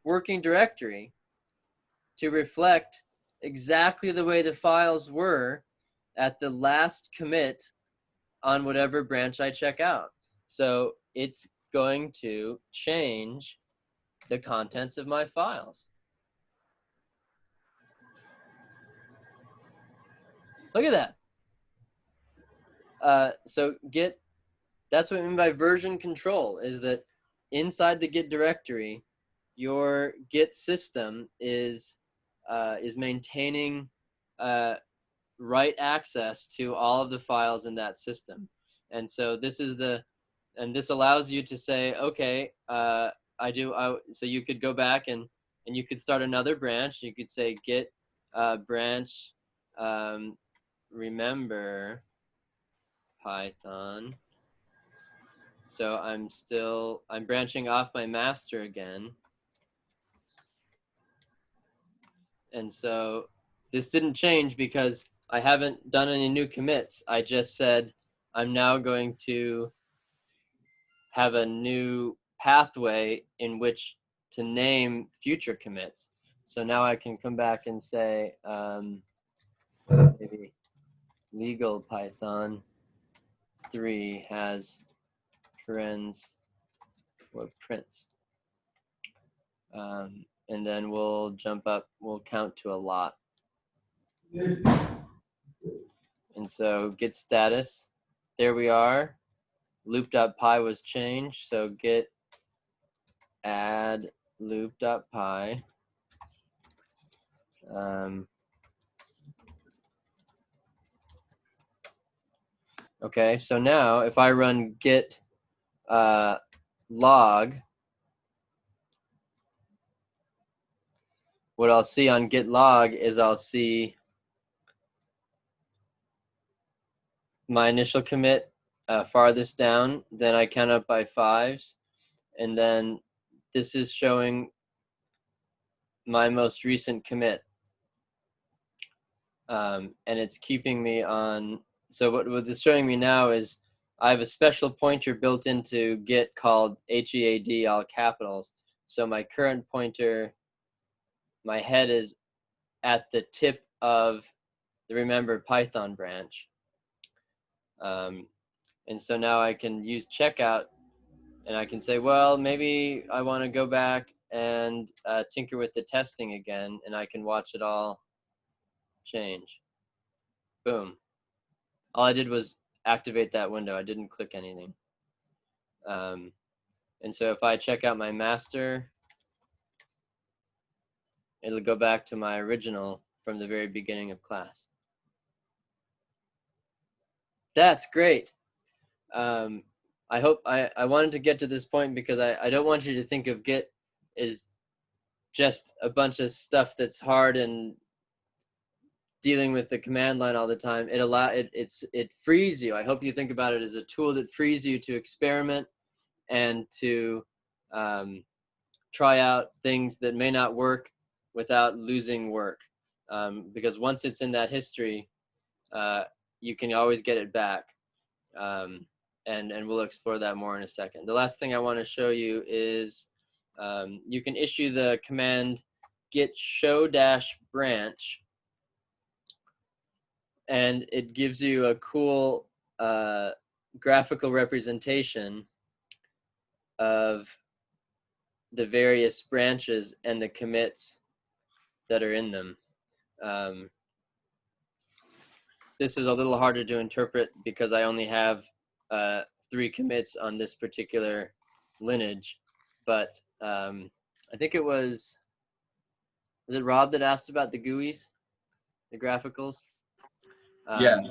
Speaker 1: working directory to reflect exactly the way the files were at the last commit on whatever branch I check out. So it's going to change the contents of my files. Look at that. So Git, that's what I mean by version control, is that inside the Git directory, your Git system is maintaining write access to all of the files in that system. And so this allows you to say, okay, so you could go back and you could start another branch. You could say git branch remember Python. So I'm branching off my master again. And so this didn't change because I haven't done any new commits. I just said I'm now going to have a new pathway in which to name future commits. So now I can come back and say maybe legal Python 3 has parens for prints. And then we'll jump up, we'll count to a lot. And so git status, there we are. Loop.py was changed, so git add loop.py. Okay, so now if I run git log, what I'll see on git log is I'll see my initial commit farthest down, then I count up by 5s, and then this is showing my most recent commit. And it's keeping me on, so what it's showing me now is I have a special pointer built into Git called HEAD, all capitals. So my current pointer, my head is at the tip of the remembered Python branch. And so now I can use checkout and I can say, well, maybe I want to go back and tinker with the testing again, and I can watch it all change. Boom. All I did was activate that window. I didn't click anything. And so if I check out my master, it'll go back to my original from the very beginning of class. That's great. I hope I wanted to get to this point because I don't want you to think of Git as just a bunch of stuff that's hard and dealing with the command line all the time. It frees you. I hope you think about it as a tool that frees you to experiment and to try out things that may not work without losing work. Because once it's in that history, you can always get it back. And we'll explore that more in a second. The last thing I want to show you is you can issue the command git show-branch, and it gives you a cool graphical representation of the various branches and the commits that are in them. This is a little harder to interpret because I only have 3 commits on this particular lineage, but I think it was it Rob that asked about the Gooeys, the graphicals?
Speaker 5: Yeah.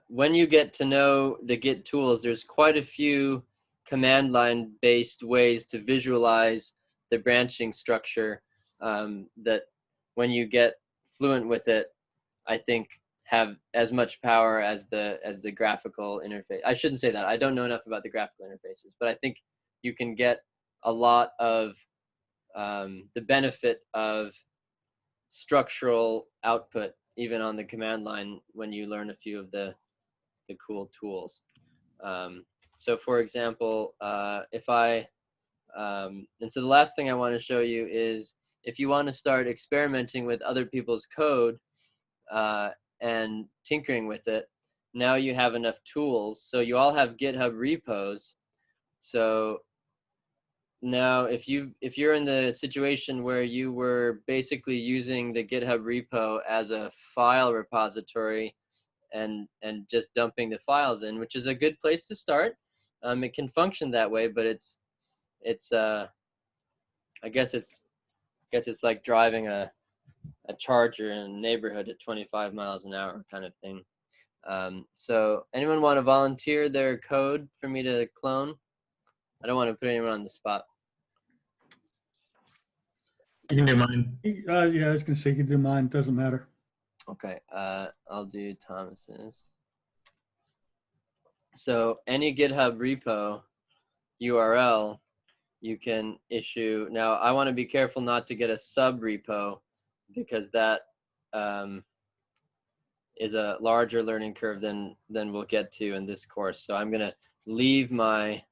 Speaker 1: When you get to know the Git tools, there's quite a few command line based ways to visualize the branching structure that when you get fluent with it, I think have as much power as the graphical interface. I shouldn't say that. I don't know enough about the graphical interfaces, but I think you can get a lot of the benefit of structural output even on the command line when you learn a few of the cool tools. So for example, and so the last thing I want to show you is if you want to start experimenting with other people's code and tinkering with it, now you have enough tools. So you all have GitHub repos. So now if you're in the situation where you were basically using the GitHub repo as a file repository and just dumping the files in, which is a good place to start. It can function that way, but it's I guess it's like driving a Charger in a neighborhood at 25 miles an hour kind of thing. So anyone want to volunteer their code for me to clone? I don't want to put anyone on the spot.
Speaker 3: You can do mine.
Speaker 2: Yeah, I was gonna say you can do mine. Doesn't matter.
Speaker 1: Okay, I'll do Thomas's. So any GitHub repo URL you can issue. Now I want to be careful not to get a sub repo because that is a larger learning curve than we'll get to in this course. So I'm gonna leave my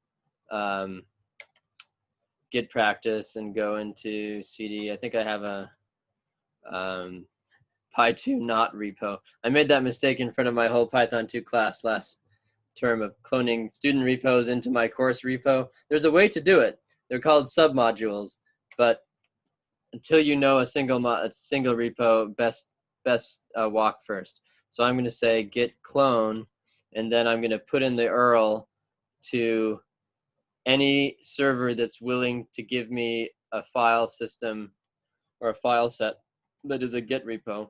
Speaker 1: Git practice and go into CD. I think I have a Py2 not repo. I made that mistake in front of my whole Python2 class last term of cloning student repos into my course repo. There's a way to do it. They're called submodules, but until you know a single repo, best walk first. So I'm going to say git clone, and then I'm going to put in the URL to any server that's willing to give me a file system or a file set that is a Git repo.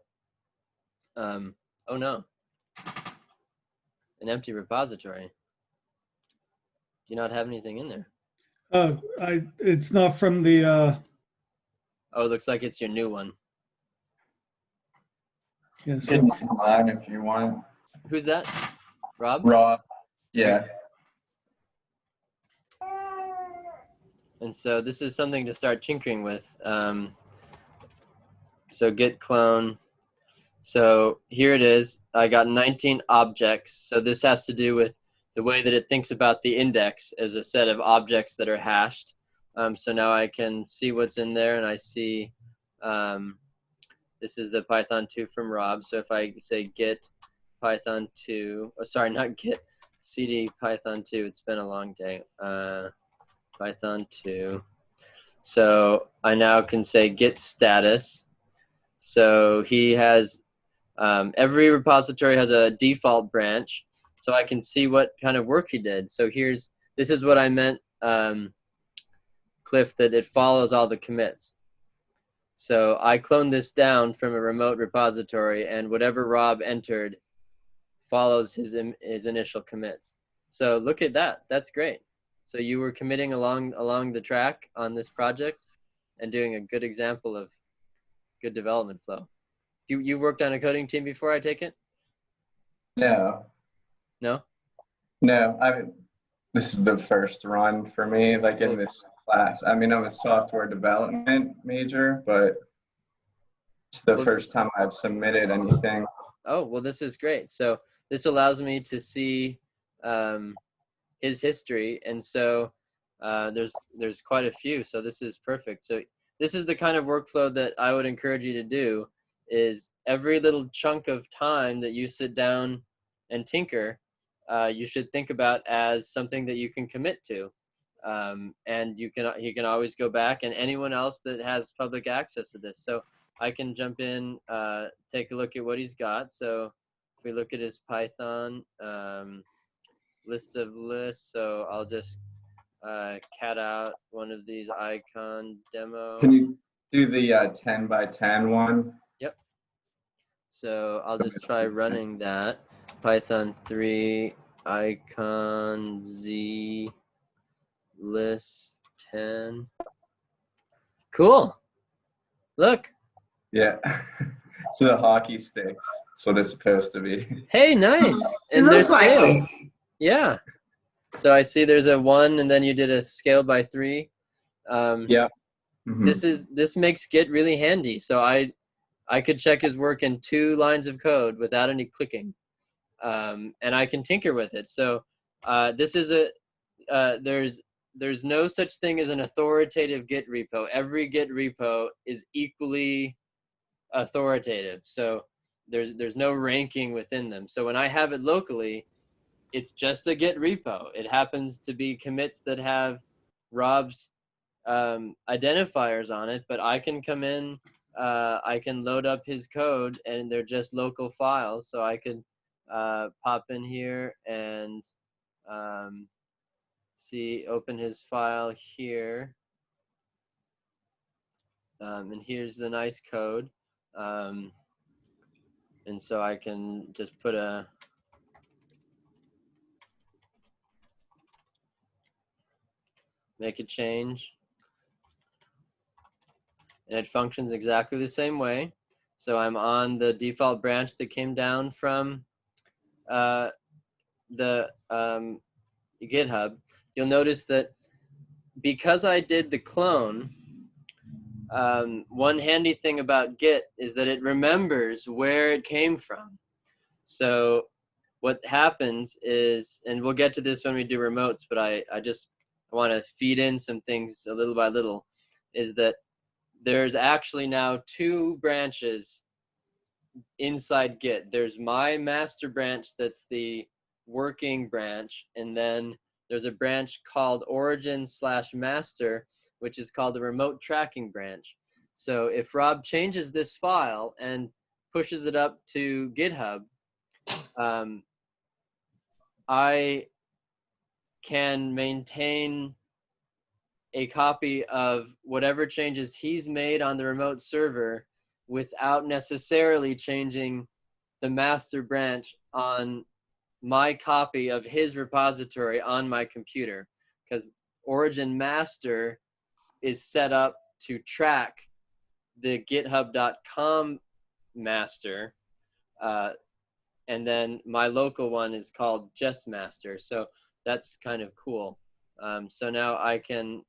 Speaker 1: Oh no, an empty repository. Do you not have anything in there?
Speaker 2: It's not from the.
Speaker 1: Oh, it looks like it's your new one.
Speaker 2: Yeah,
Speaker 5: Get mine if you want.
Speaker 1: Who's that? Rob?
Speaker 5: Rob. Yeah.
Speaker 1: And so this is something to start tinkering with. So git clone. So here it is. I got 19 objects. So this has to do with the way that it thinks about the index as a set of objects that are hashed. So now I can see what's in there, and I see this is the Python2 from Rob. So if I say git Python2, oh, sorry, not git, cd Python2, it's been a long day. Python2. So I now can say git status. So he has, every repository has a default branch. So I can see what kind of work he did. So this is what I meant, Cliff, that it follows all the commits. So I cloned this down from a remote repository, and whatever Rob entered follows his initial commits. So look at that. That's great. So you were committing along the track on this project and doing a good example of good development flow. You worked on a coding team before, I take it?
Speaker 5: No.
Speaker 1: No?
Speaker 5: No, I mean, this is the first run for me, like in this class. I mean, I'm a software development major, but it's the first time I've submitted anything.
Speaker 1: Oh, well, this is great. So this allows me to see his history, and so there's quite a few. So this is perfect. So this is the kind of workflow that I would encourage you to do, is every little chunk of time that you sit down and tinker, you should think about as something that you can commit to. And he can always go back, and anyone else that has public access to this. So I can jump in, take a look at what he's got. So if we look at his Python list of lists, so I'll just cat out one of these icon demo.
Speaker 5: Can you do the 10 by 10 one?
Speaker 1: Yep. So I'll just try running that. Python3 icon z list 10. Cool. Look.
Speaker 5: Yeah. It's the hockey sticks. That's what it's supposed to be.
Speaker 1: Hey, nice. And
Speaker 4: It looks like
Speaker 1: scale.
Speaker 4: it.
Speaker 1: Yeah. So I see there's a 1, and then you did a scale by 3.
Speaker 5: Yeah. Mm-hmm.
Speaker 1: This makes Git really handy. So I could check his work in 2 lines of code without any clicking, and I can tinker with it. So this is there's no such thing as an authoritative Git repo. Every Git repo is equally authoritative. So there's no ranking within them. So when I have it locally, it's just a Git repo. It happens to be commits that have Rob's identifiers on it, but I can come in, I can load up his code, and they're just local files. So I could pop in here and open his file here. And here's the nice code. And so I can just make a change, and it functions exactly the same way. So I'm on the default branch that came down from the GitHub. You'll notice that because I did the clone, one handy thing about Git is that it remembers where it came from. So what happens is, and we'll get to this when we do remotes, but I want to feed in some things a little by little, is that there's actually now 2 branches inside Git. There's my master branch that's the working branch, and then there's a branch called origin/master, which is called the remote tracking branch. So if Rob changes this file and pushes it up to GitHub, I can maintain a copy of whatever changes he's made on the remote server without necessarily changing the master branch on my copy of his repository on my computer, because origin master is set up to track the github.com master, and then my local one is called just master. So that's kind of cool. So now I can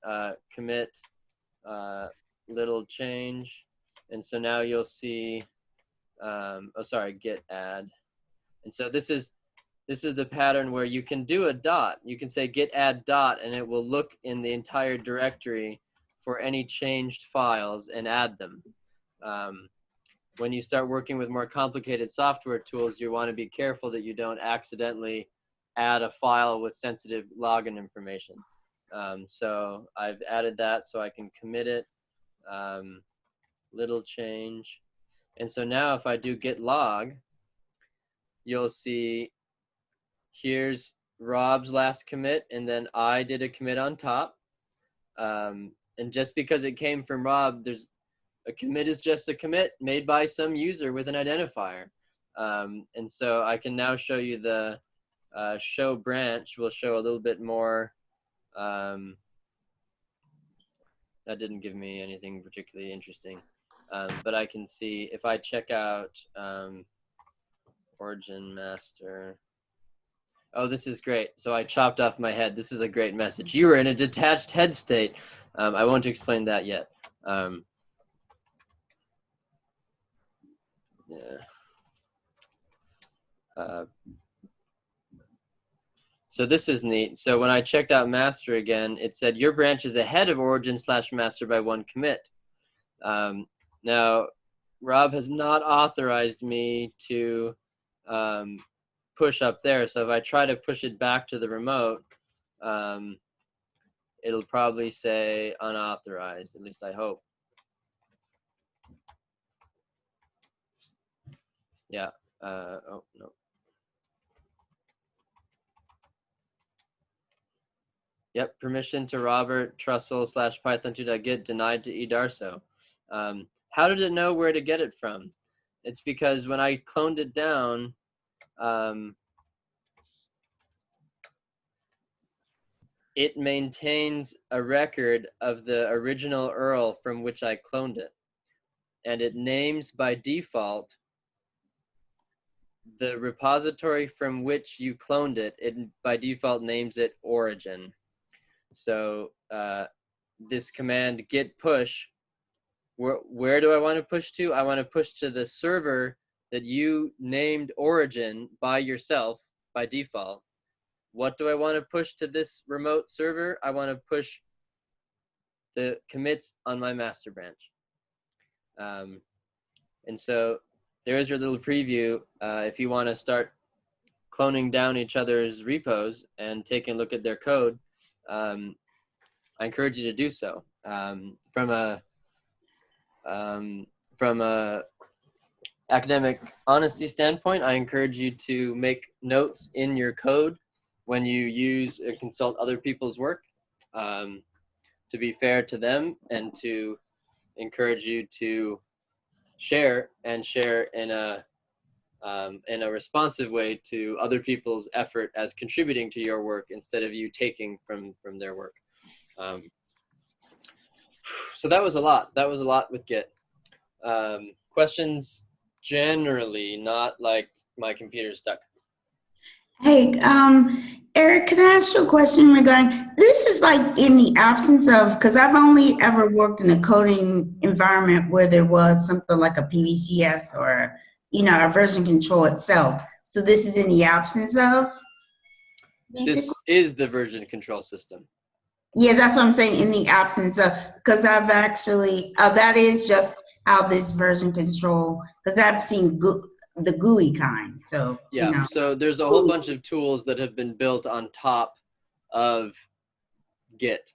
Speaker 1: commit little change, and so now you'll see, Git add. And so this is the pattern where you can do a dot. You can say git add dot, and it will look in the entire directory for any changed files and add them. When you start working with more complicated software tools, you want to be careful that you don't accidentally add a file with sensitive login information. So I've added that so I can commit it, little change. And so now if I do git log, you'll see here's Rob's last commit, and then I did a commit on top. And just because it came from Rob, a commit is just a commit made by some user with an identifier. And so I can now show you the show branch. We'll show a little bit more. That didn't give me anything particularly interesting. But I can see if I check out origin master. Oh, this is great. So I chopped off my head. This is a great message. You were in a detached head state. I won't explain that yet. So this is neat. So when I checked out master again, it said your branch is ahead of origin/master by 1 commit. Now, Rob has not authorized me to push up there. So if I try to push it back to the remote, it'll probably say unauthorized, at least I hope. Yeah, oh, no. Yep, permission to Robert Trussell / Python2.git denied to E. Darsow. How did it know where to get it from? It's because when I cloned it down, it maintains a record of the original URL from which I cloned it. And it names by default the repository from which you cloned it. It by default names it origin. So this command git push, where do I want to push to? I want to push to the server that you named origin by yourself by default. What do I want to push to this remote server? I want to push the commits on my master branch. And so there is your little preview. If you want to start cloning down each other's repos and taking a look at their code, I encourage you to do so. From a academic honesty standpoint, I encourage you to make notes in your code when you use or consult other people's work, to be fair to them and to encourage you to share in a responsive way to other people's effort as contributing to your work instead of you taking from their work. So that was a lot. That was a lot with Git. Questions generally, not like my computer's stuck.
Speaker 4: Hey, Eric, can I ask you a question regarding, this is like in the absence of, because I've only ever worked in a coding environment where there was something like a PVCS or, you know, a version control itself. So this is in the absence of? Basically?
Speaker 1: This is the version control system.
Speaker 4: Yeah, that's what I'm saying, in the absence of, because I've actually, that is just how this version control, because I've seen the GUI kind. So,
Speaker 1: yeah,
Speaker 4: you know.
Speaker 1: so there's a whole bunch of tools that have been built on top of Git,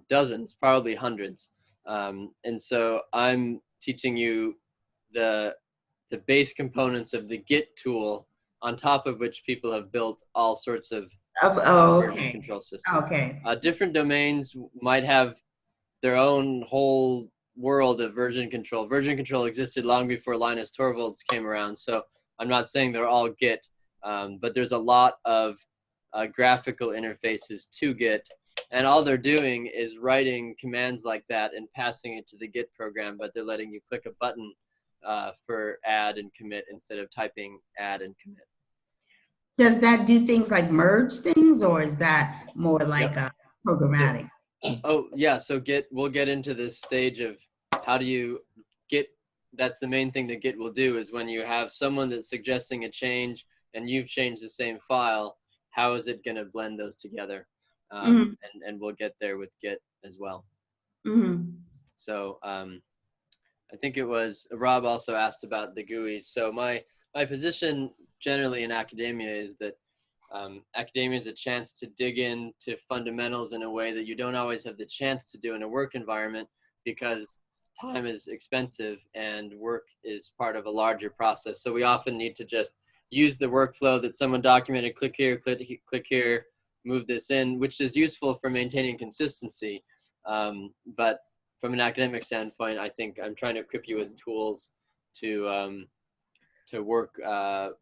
Speaker 1: dozens, probably hundreds. And so I'm teaching you the base components of the Git tool, on top of which people have built all sorts of version control systems.
Speaker 4: Okay.
Speaker 1: Different domains might have their own whole world of version control. Version control existed long before Linus Torvalds came around, so I'm not saying they're all Git, but there's a lot of graphical interfaces to Git, and all they're doing is writing commands like that and passing it to the Git program, but they're letting you click a button for add and commit instead of typing add and commit.
Speaker 4: Does that do things like merge things, or is that more like a programmatic?
Speaker 1: Oh yeah, so we'll get into this stage of how do you Git. That's the main thing that Git will do, is when you have someone that's suggesting a change and you've changed the same file, how is it going to blend those together? And we'll get there with Git as well. So I think it was Rob also asked about the Gooeys. So my position generally in academia is that academia is a chance to dig into fundamentals in a way that you don't always have the chance to do in a work environment, because time is expensive and work is part of a larger process. So we often need to just use the workflow that someone documented, click here, click here, move this in, which is useful for maintaining consistency. But from an academic standpoint, I think I'm trying to equip you with tools to work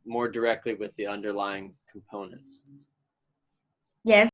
Speaker 1: more directly with the underlying components.
Speaker 4: Yes.